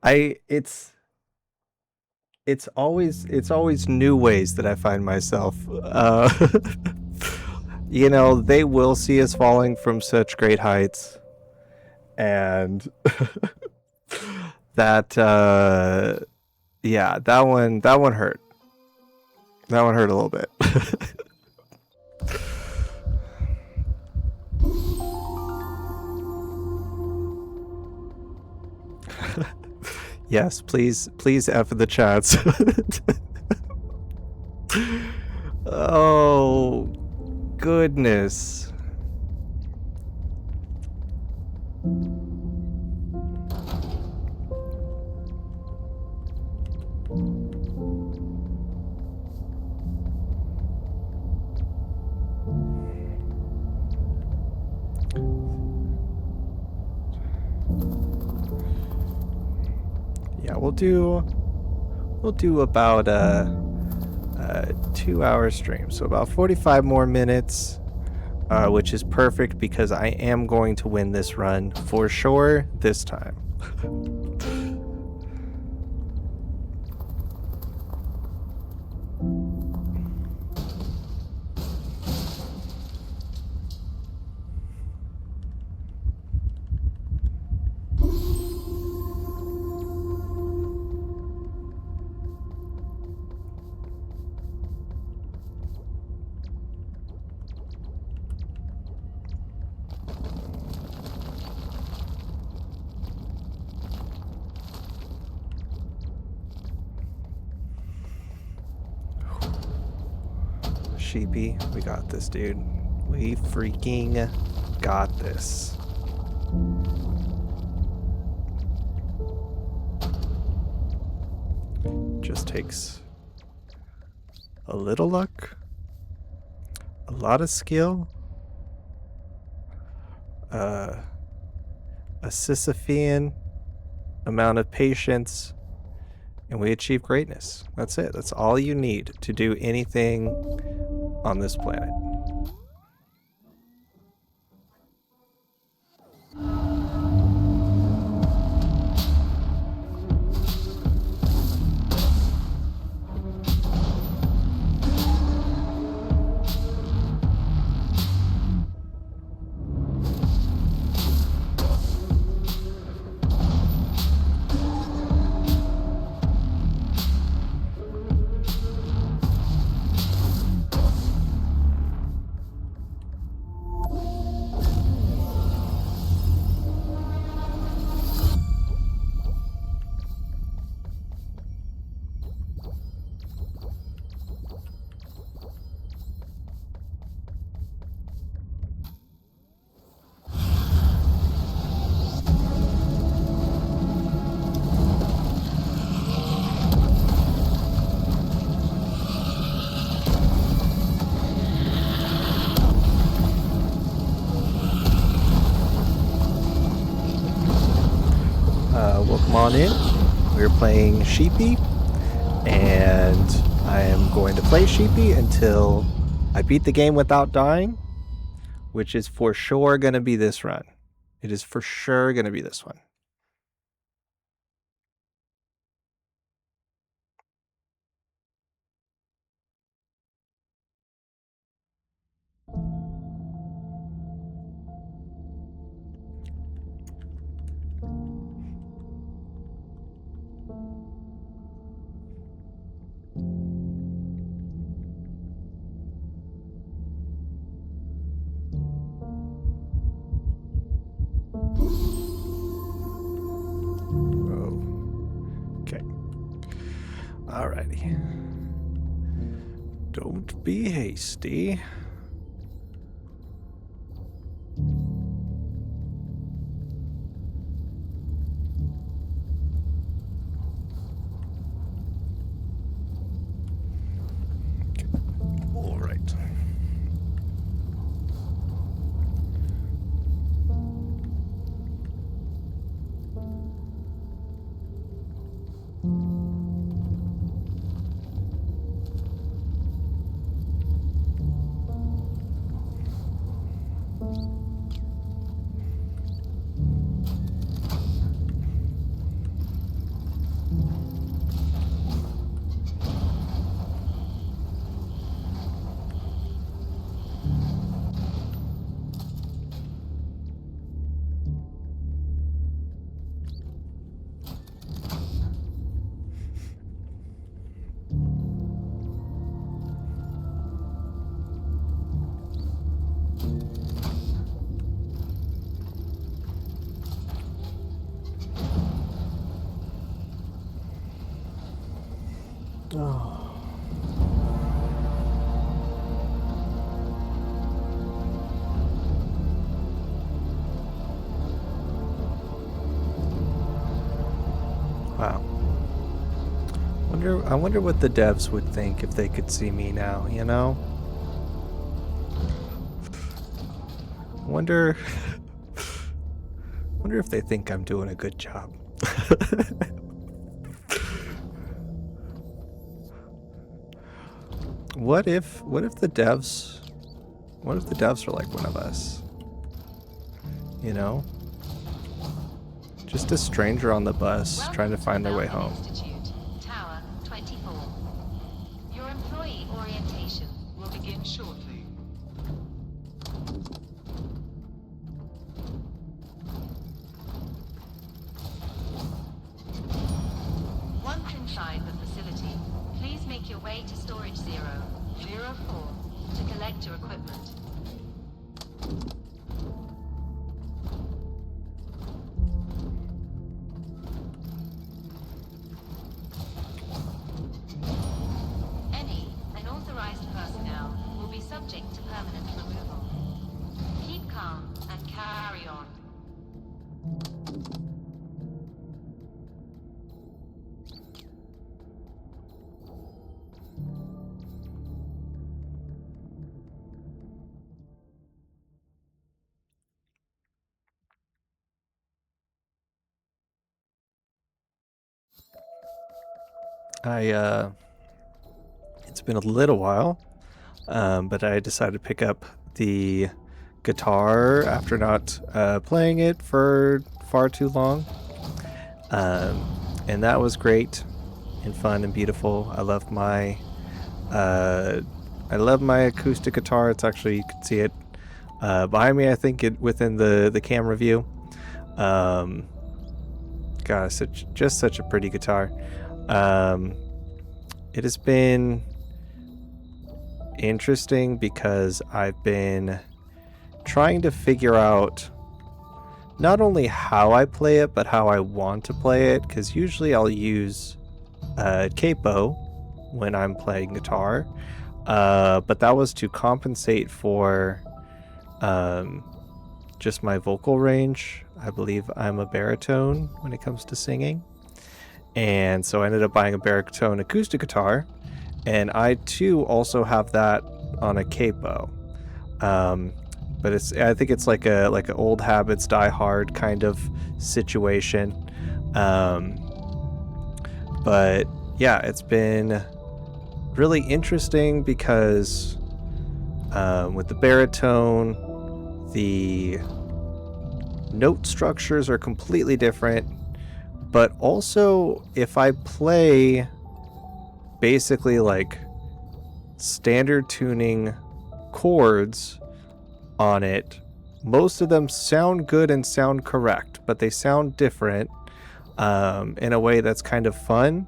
It's always new ways that I find myself. You know, they will see us falling from such great heights, and that yeah, that one hurt. That one hurt a little bit. Yes, please F the chats. Oh, goodness. Yeah, we'll do about a 2-hour stream, so about 45 more minutes, which is perfect because I am going to win this run for sure this time. Sheepy, we got this, dude. We freaking got this. Just takes a little luck, a lot of skill, a Sisyphean amount of patience, and we achieve greatness. That's it. That's all you need to do anything on this planet. Welcome on in. We're playing Sheepy, and I am going to play Sheepy until I beat the game without dying. which is for sure going to be this run. It is for sure going to be this one. Okay. Alrighty. Don't be hasty. All right. Oh. Wow. I wonder what the devs would think if they could see me now, you know? Wonder if they think I'm doing a good job. What if the devs are like one of us? You know? Just a stranger on the bus trying to find their way home. Institute, Tower 24. Your employee orientation will begin shortly. Once inside the facility, please make your way to Storage 004 to collect your equipment. Any unauthorized personnel will be subject to permanent removal. Keep calm and carry on. It's been a little while, but I decided to pick up the guitar after not playing it for far too long. And that was great and fun and beautiful. I love my acoustic guitar. It's actually, you can see it behind me, I think, within the camera view. God, just such a pretty guitar. It has been interesting because I've been trying to figure out not only how I play it, but how I want to play it, because usually I'll use capo when I'm playing guitar, but that was to compensate for just my vocal range. I believe I'm a baritone when it comes to singing, and so I ended up buying a baritone acoustic guitar, and I too also have that on a capo. But I think it's like a old habits die hard kind of situation. But yeah, it's been really interesting because with the baritone, the note structures are completely different, but also if I play basically like standard tuning chords on it, most of them sound good and sound correct, but they sound different in a way that's kind of fun.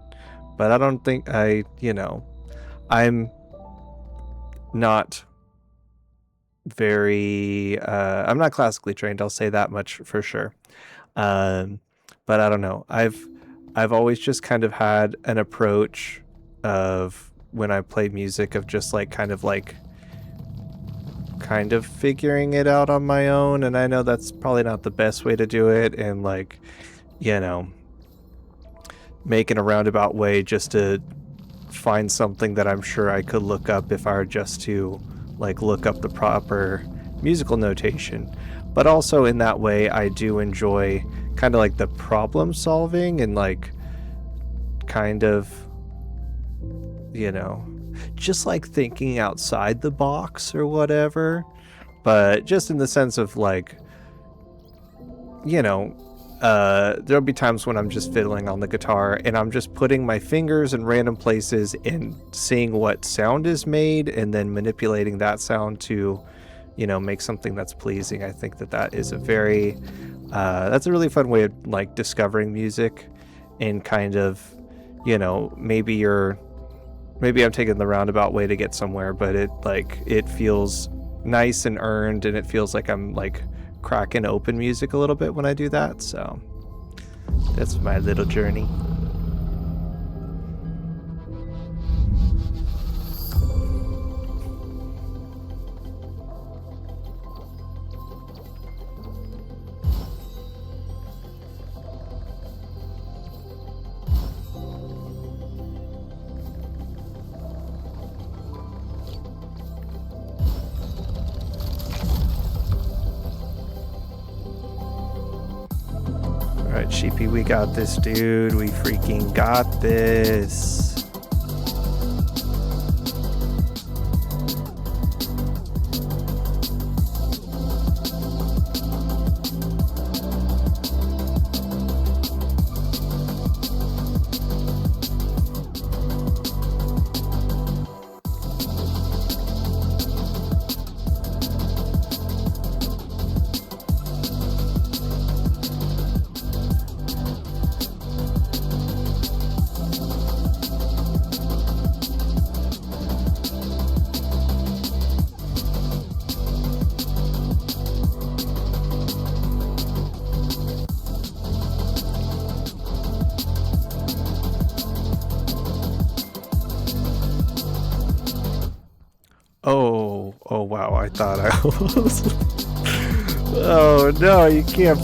But I don't think I'm not very I'm not classically trained, I'll say that much for sure. But I don't know, I've always just kind of had an approach of when I play music of just like kind of figuring it out on my own, and I know that's probably not the best way to do it, and like, you know, making a roundabout way just to find something that I'm sure I could look up if I were just to like look up the proper musical notation. But also in that way I do enjoy kind of like the problem solving and like kind of, you know, just like thinking outside the box or whatever, but just in the sense of like, you know, there'll be times when I'm just fiddling on the guitar and I'm just putting my fingers in random places and seeing what sound is made and then manipulating that sound to, you know, make something that's pleasing. I think that is a very, that's a really fun way of like discovering music and kind of, you know, maybe I'm taking the roundabout way to get somewhere, but it feels nice and earned, and it feels like I'm like cracking open music a little bit when I do that. So that's my little journey. Alright, Sheepy, we got this, dude. We freaking got this. Oh wow, I thought I was. Oh no, you can't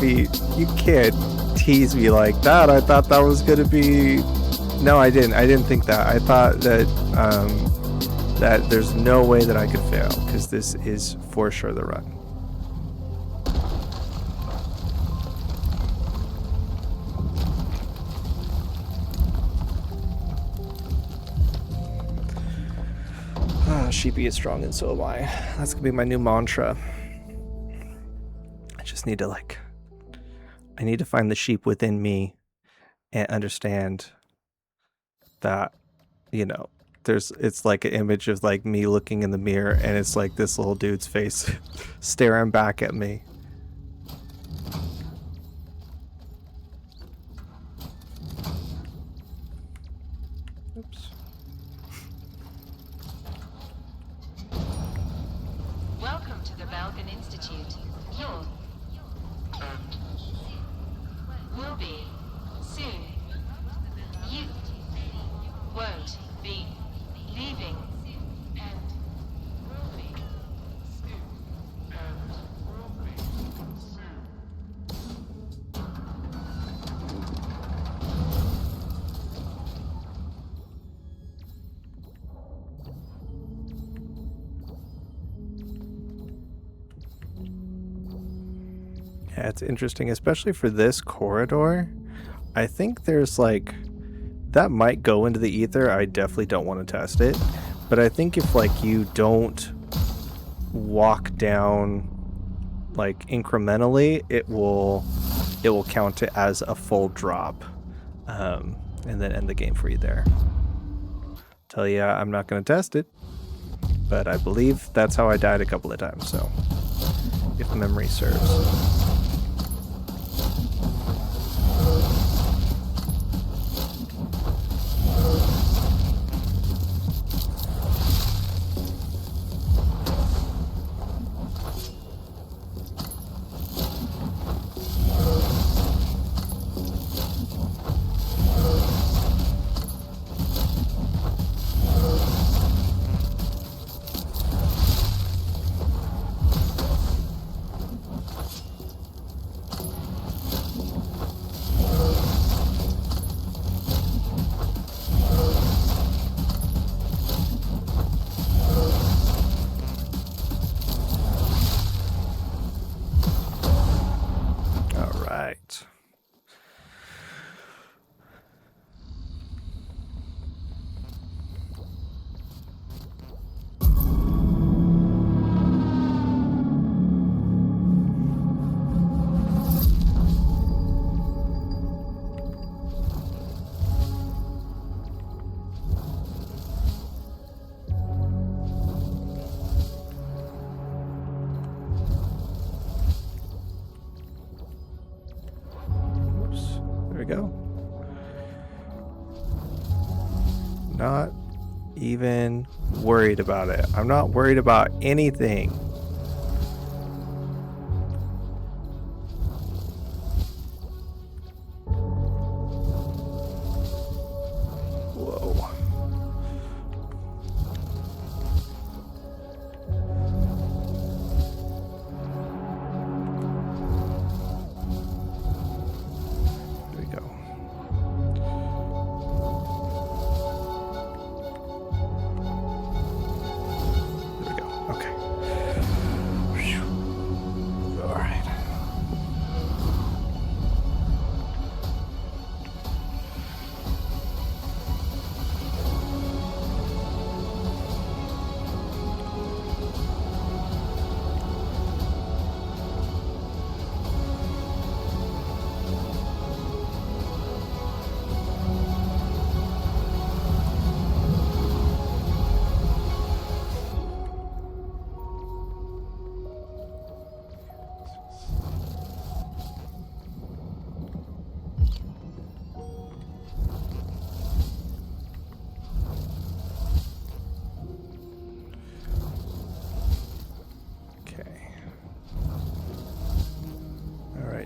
tease me like that. I thought that was gonna be. No, I didn't think that. I thought that that there's no way that I could fail, because this is for sure the run. Sheepy is strong and so am I. That's gonna be my new mantra. I just need to I need to find the sheep within me and understand that, you know, it's like an image of like me looking in the mirror and it's like this little dude's face staring back at me. Oops. Welcome to the Balkan Institute. Your will be soon. You won't be leaving. And will be soon. And will be soon. Yeah, it's interesting, especially for this corridor. I think there's like, that might go into the ether. I definitely don't want to test it. But I think if like you don't walk down like incrementally, it will count it as a full drop, and then end the game for you there. Tell you, I'm not going to test it, but I believe that's how I died a couple of times. So, if memory serves. Go. Not even worried about it. I'm not worried about anything. Whoa.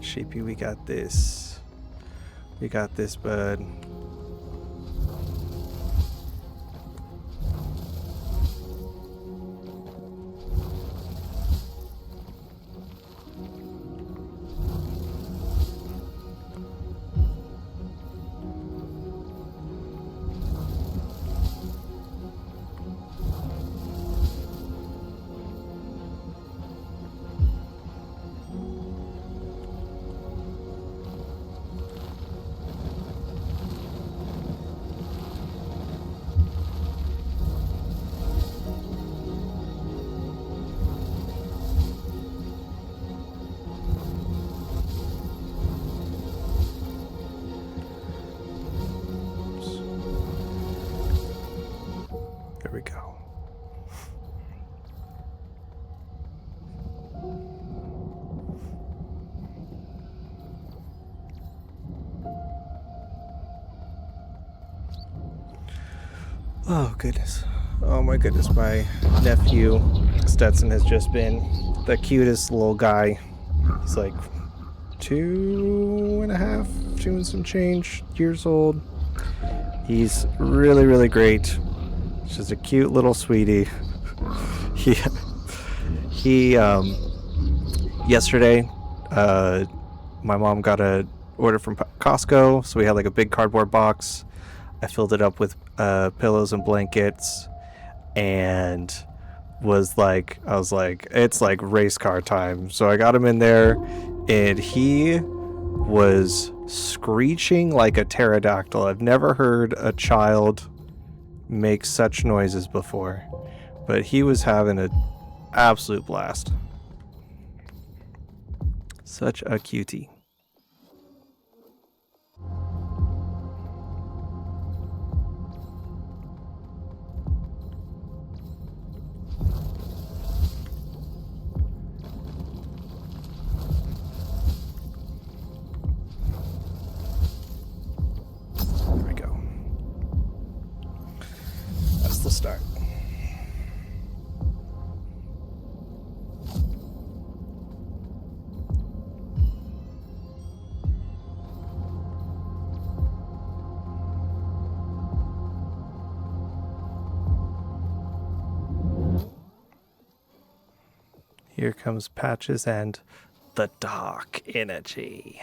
Sheepy, we got this. We got this, bud. There we go. Oh, goodness. Oh, my goodness. My nephew, Stetson, has just been the cutest little guy. He's like 2.5, 2 and some change years old. He's really, really great. He's just a cute little sweetie. He yesterday, my mom got a order from Costco, so we had like a big cardboard box. I filled it up with pillows and blankets, and I was like, it's like race car time. So I got him in there, and he was screeching like a pterodactyl. I've never heard a child make such noises before, but he was having an absolute blast. Such a cutie. There we go. That's the start. Here comes Patches and the dark energy.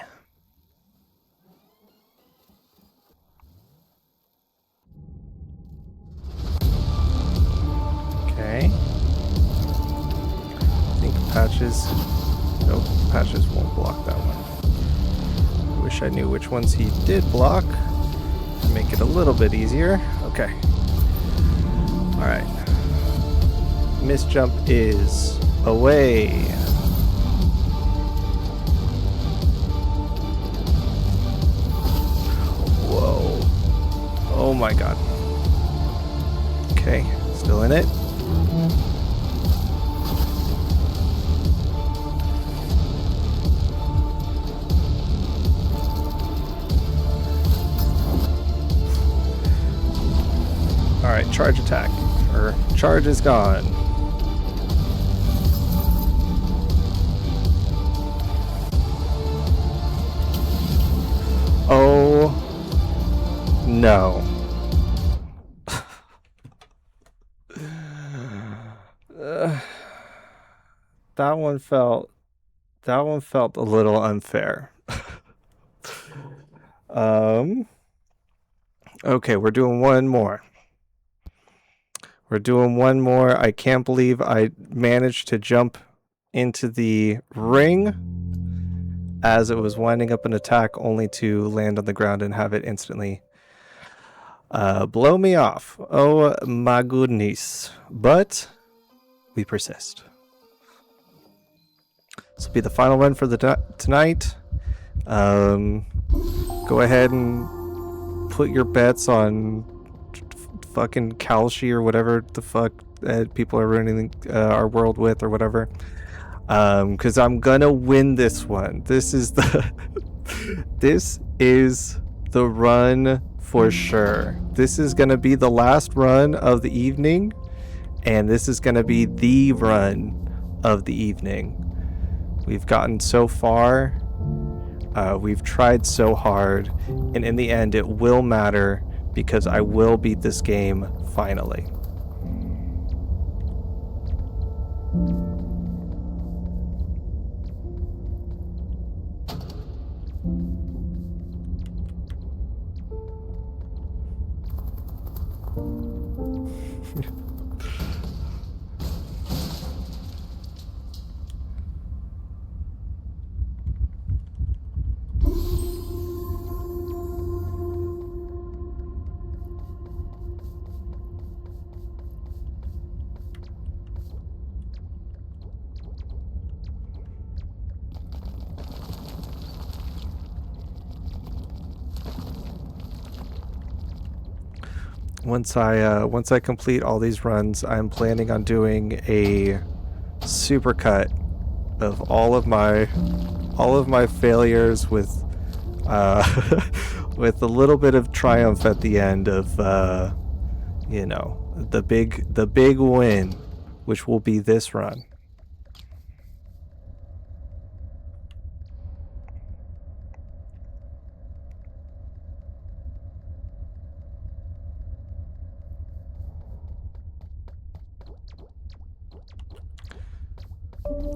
Okay. I think Patches... Nope, Patches won't block that one. Wish I knew which ones he did block to make it a little bit easier. Okay. Alright. Mist jump is away. Whoa. Oh my god. Okay, still in it. Alright, charge attack. Or charge is gone. Oh no. That one felt a little unfair. Okay, we're doing one more. I can't believe I managed to jump into the ring as it was winding up an attack, only to land on the ground and have it instantly blow me off. Oh my goodness. But we persist. This will be the final run for the tonight. Go ahead and put your bets on fucking Kalshi or whatever the fuck people are ruining our world with or whatever. Because I'm gonna win this one. This is the this is the run for sure. This is gonna be the last run of the evening, and this is gonna be the run of the evening. We've gotten so far. We've tried so hard, and in the end, it will matter because I will beat this game finally. Once I complete all these runs, I'm planning on doing a supercut of all of my failures with with a little bit of triumph at the end of you know, the big win, which will be this run.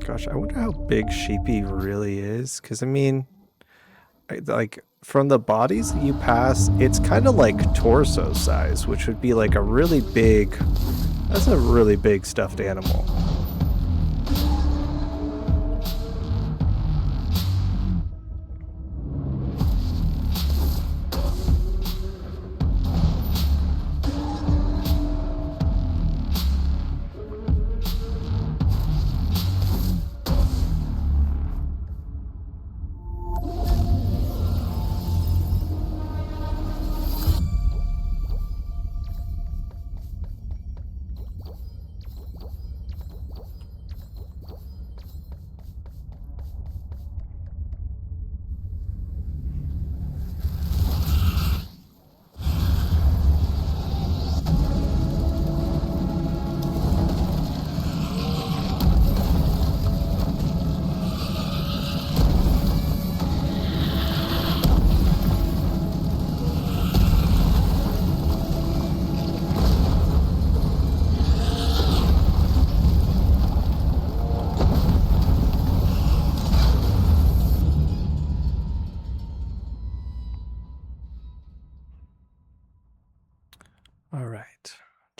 Gosh, I wonder how big Sheepy really is, because I mean, like from the bodies that you pass, it's kind of like torso size, which would be like a really big, that's a really big stuffed animal.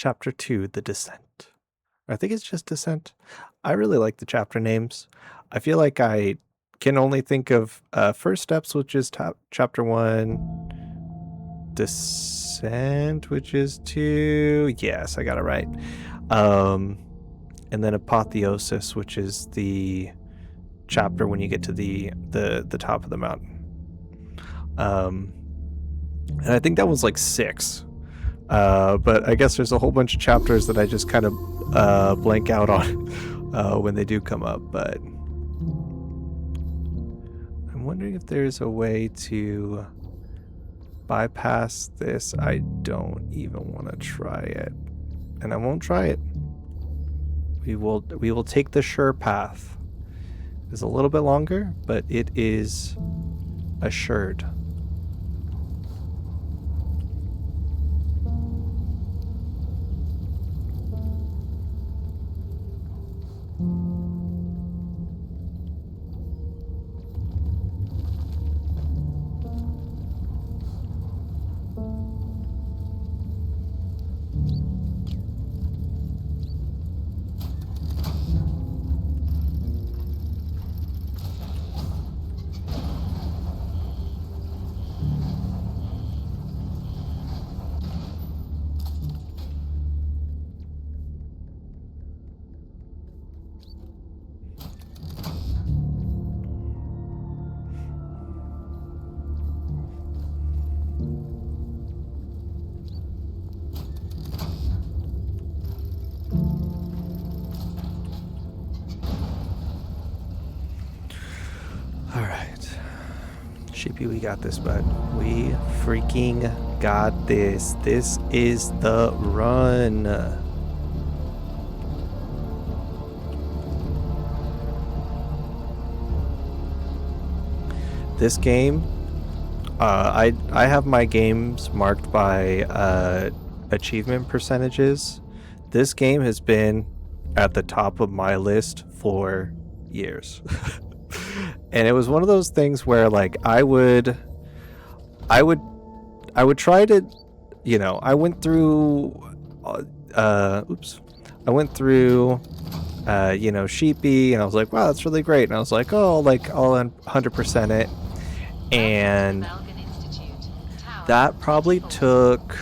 Chapter 2, The Descent. I think it's just Descent. I really like the chapter names. I feel like I can only think of First Steps, which is chapter 1, Descent, which is 2. Yes, I got it right. And then Apotheosis, which is the chapter when you get to the top of the mountain. And I think that was like 6. But I guess there's a whole bunch of chapters that I just kind of blank out on when they do come up. But I'm wondering if there's a way to bypass this. I don't even want to try it, and I won't try it. We will take the sure path. It's a little bit longer, but it is assured. Sheepy, we got this, bud. We freaking got this. This is the run. This game, I have my games marked by achievement percentages. This game has been at the top of my list for years. And it was one of those things where like I would try to, you know, I went through you know, Sheepy, and I was like, wow, that's really great. And I was like, oh, like I'll 100% it. And that probably took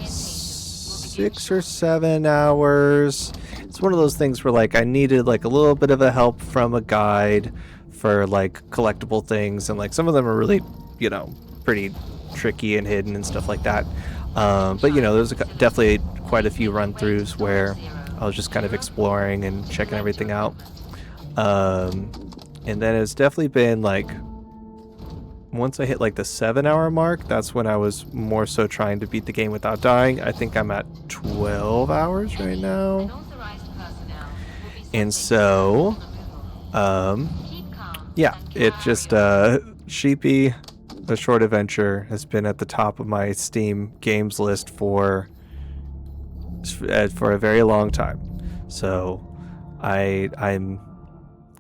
6 or 7 hours. It's one of those things where like I needed like a little bit of a help from a guide for like collectible things, and like some of them are really, you know, pretty tricky and hidden and stuff like that. But you know, there's definitely quite a few run-throughs where I was just kind of exploring and checking everything out. And then it's definitely been like, once I hit like the 7-hour mark, that's when I was more so trying to beat the game without dying. I think I'm at 12 hours right now. And so, yeah, it just, Sheepy, A Short Adventure, has been at the top of my Steam games list for a very long time. So, I'm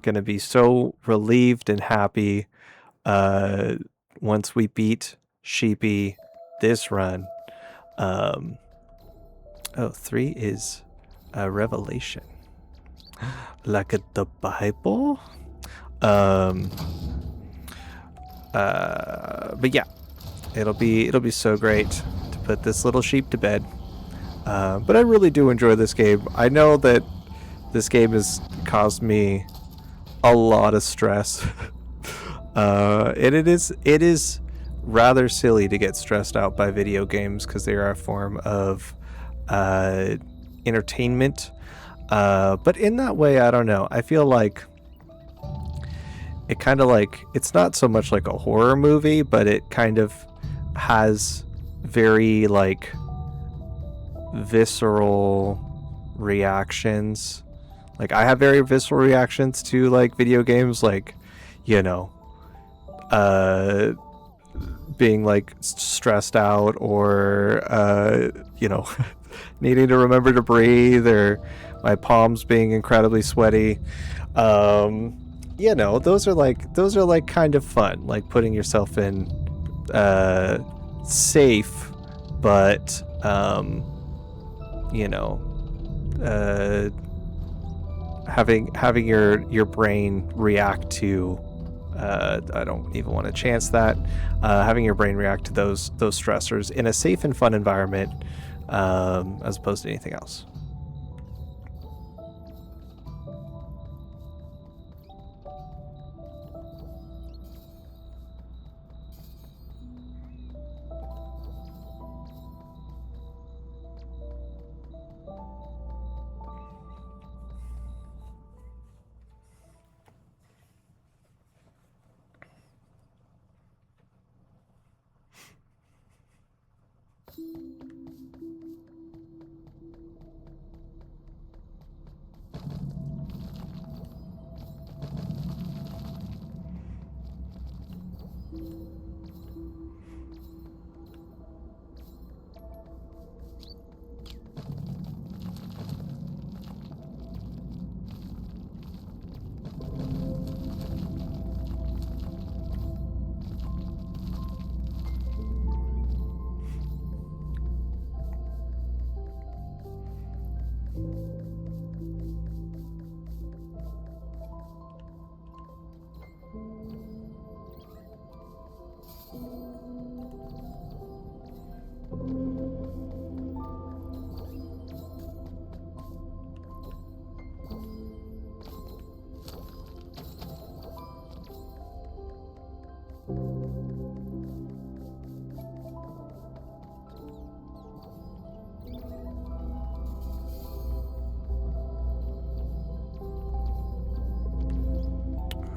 gonna be so relieved and happy once we beat Sheepy this run. 3 is a revelation. Like the Bible? But yeah, it'll be so great to put this little sheep to bed. But I really do enjoy this game. I know that this game has caused me a lot of stress. And it is rather silly to get stressed out by video games because they are a form of entertainment. But in that way, I don't know. I feel like it kind of like, it's not so much like a horror movie, but it kind of has very like visceral reactions. Like I have very visceral reactions to like video games, like, you know, being like stressed out, or you know, needing to remember to breathe, or my palms being incredibly sweaty. You know, those are like kind of fun, like putting yourself in safe but you know, having your brain react to I don't even want to chance that. Having your brain react to those stressors in a safe and fun environment, as opposed to anything else.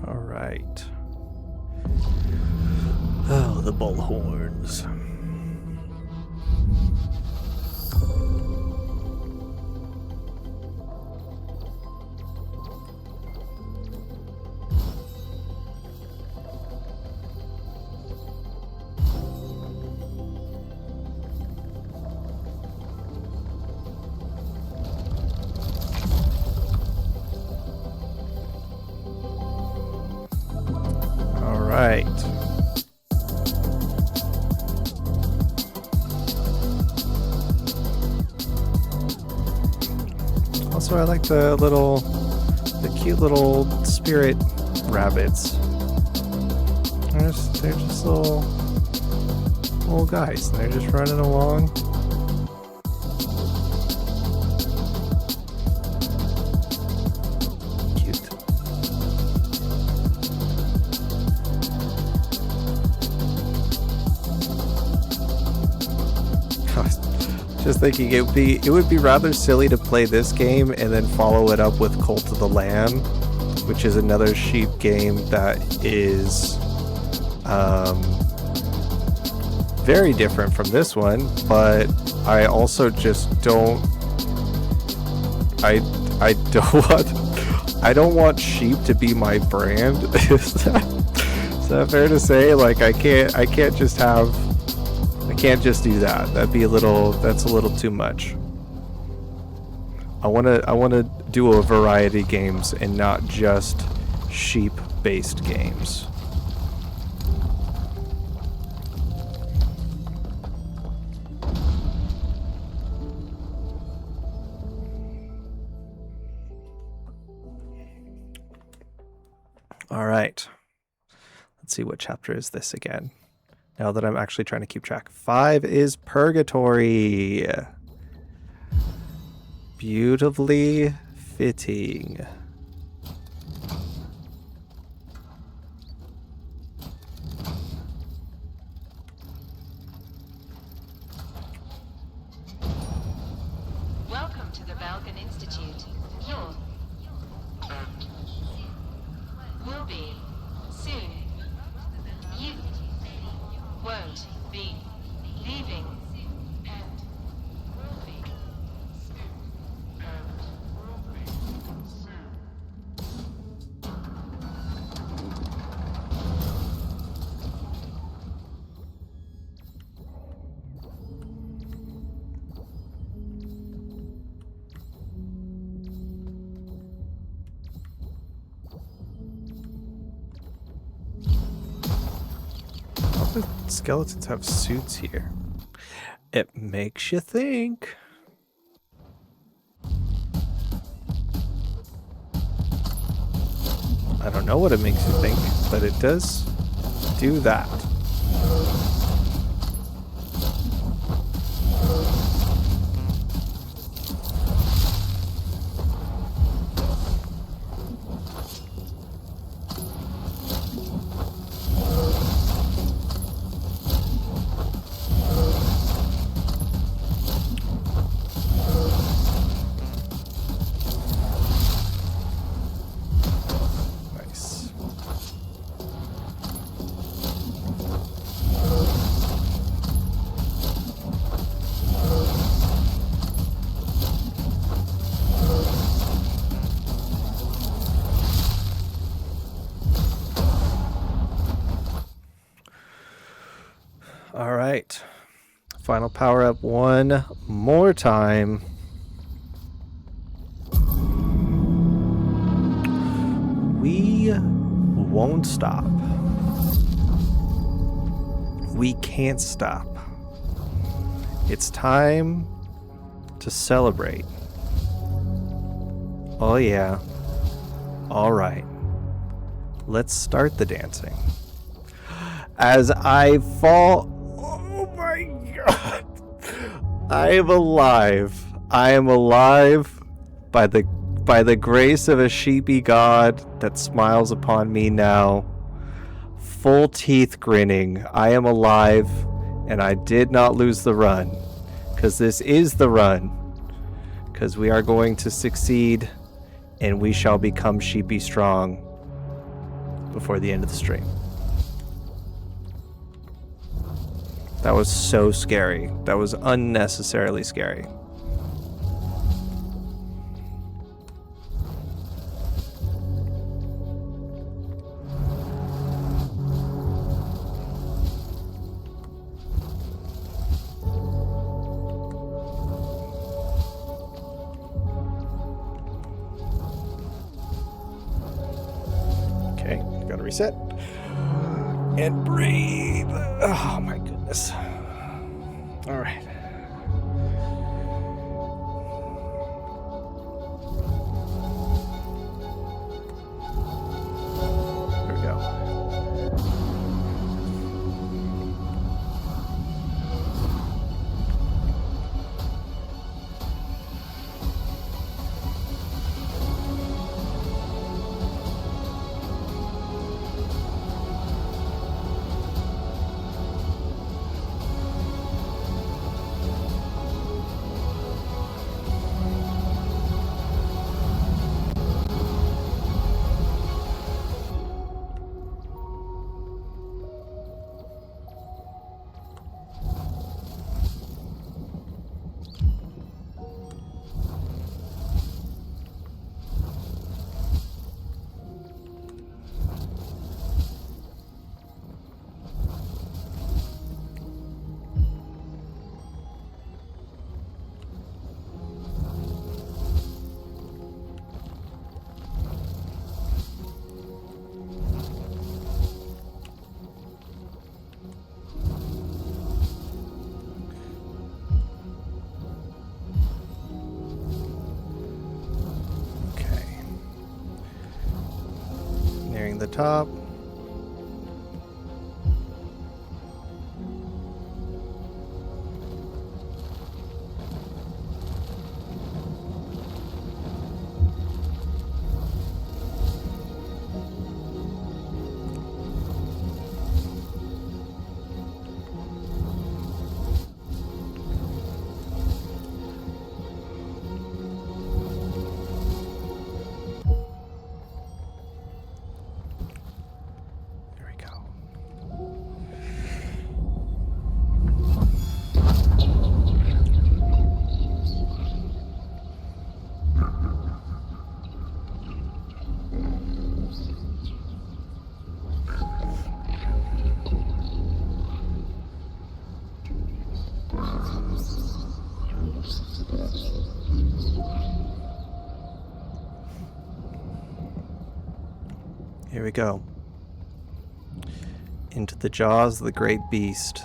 All right. Oh, the bullhorns. All right. Also, I like the cute little spirit rabbits. They're just little guys. They're just running along. Cute. Just thinking it would be rather silly to play this game and then follow it up with Cult of the Lamb, which is another sheep game that is very different from this one, but I also just don't I don't want sheep to be my brand. Is that fair to say? Like I can't just do that. That's a little too much. I want to do a variety of games and not just sheep-based games. All right. Let's see, what chapter is this again? Now that I'm actually trying to keep track. 5 is Purgatory. Beautifully fitting. Welcome to the Balkan Institute. Your will be soon. You won't be leaving. And will be soon. And will be soon. All the skeletons have suits here. It makes you think. I don't know what it makes you think, but it does do that. Nice. All right. Final power up one more time. We won't stop. We can't stop. It's time to celebrate. Oh, yeah. All right. Let's start the dancing. As I fall. Oh my god. I am alive. I am alive by the grace of a sheepy god that smiles upon me now. Full teeth grinning. I am alive, and I did not lose the run. Because this is the run. Because we are going to succeed, and we shall become sheepy strong before the end of the stream. That was so scary. That was unnecessarily scary. Okay, gotta reset. And breathe. Oh my goodness. All right. There we go. Nearing the top. There we go. Here we go. Into the jaws of the great beast.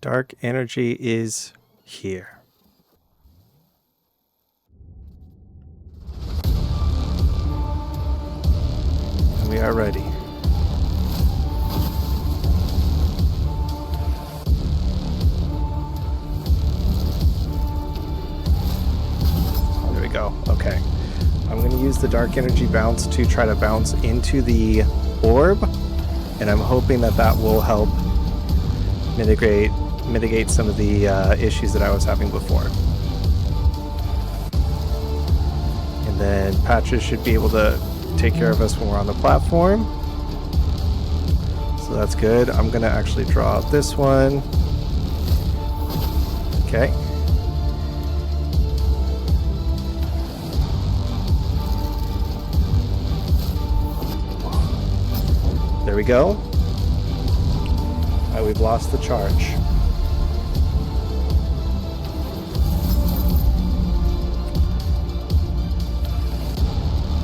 Dark energy is here. And we are ready. There we go. Okay. I'm going to use the dark energy bounce to try to bounce into the orb, and I'm hoping that that will help mitigate some of the issues that I was having before. And then Patches should be able to take care of us when we're on the platform. So that's good. I'm going to actually draw out this one. Okay. There we go. We've lost the charge.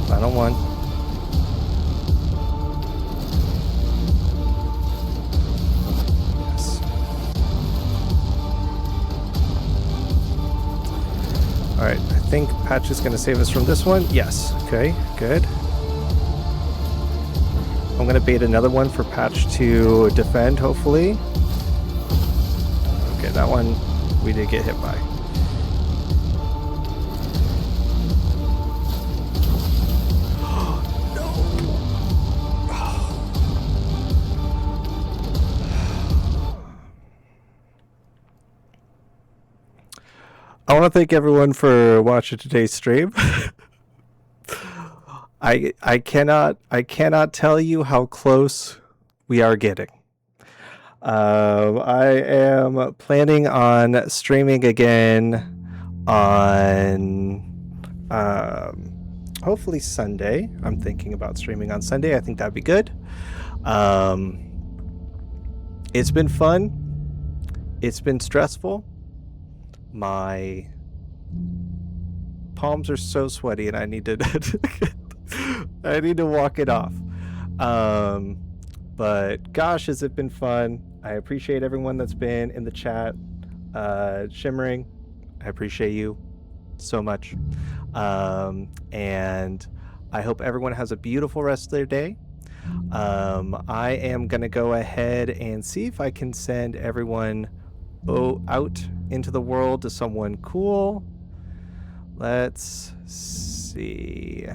Final one. Yes. All right, I think Patch is going to save us from this one. Yes. Okay, good. I'm going to bait another one for Patch to defend, hopefully. Okay, that one we did get hit by. I want to thank everyone for watching today's stream. I cannot tell you how close we are getting. I am planning on streaming again on hopefully Sunday. I'm thinking about streaming on Sunday. I think that'd be good. It's been fun. It's been stressful. My palms are so sweaty, and I need to I need to walk it off. But gosh, has it been fun. I appreciate everyone that's been in the chat. Shimmering, I appreciate you so much. And I hope everyone has a beautiful rest of their day. I am gonna go ahead and see if I can send everyone out into the world to someone cool. Let's see.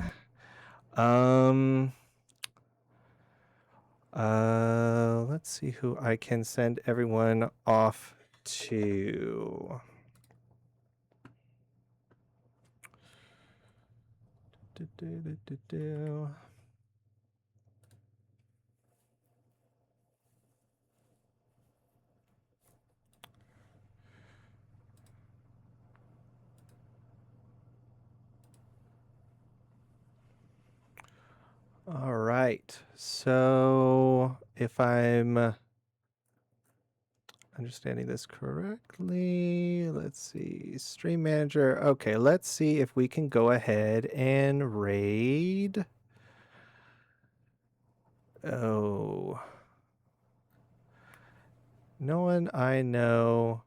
Let's see who I can send everyone off to. All right, so if I'm understanding this correctly, let's see, stream manager. Okay, let's see if we can go ahead and raid. Oh, no one I know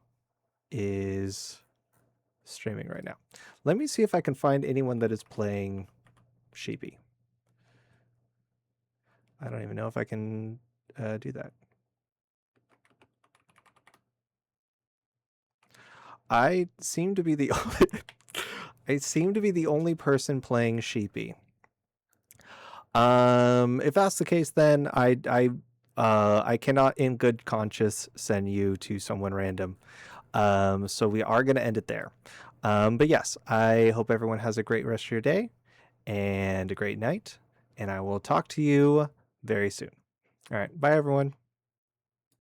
is streaming right now. Let me see if I can find anyone that is playing Sheepy. I don't even know if I can do that. I seem to be the only person playing Sheepy. If that's the case, then I cannot in good conscience send you to someone random. So we are going to end it there. But yes, I hope everyone has a great rest of your day and a great night, and I will talk to you very soon. All right, bye everyone.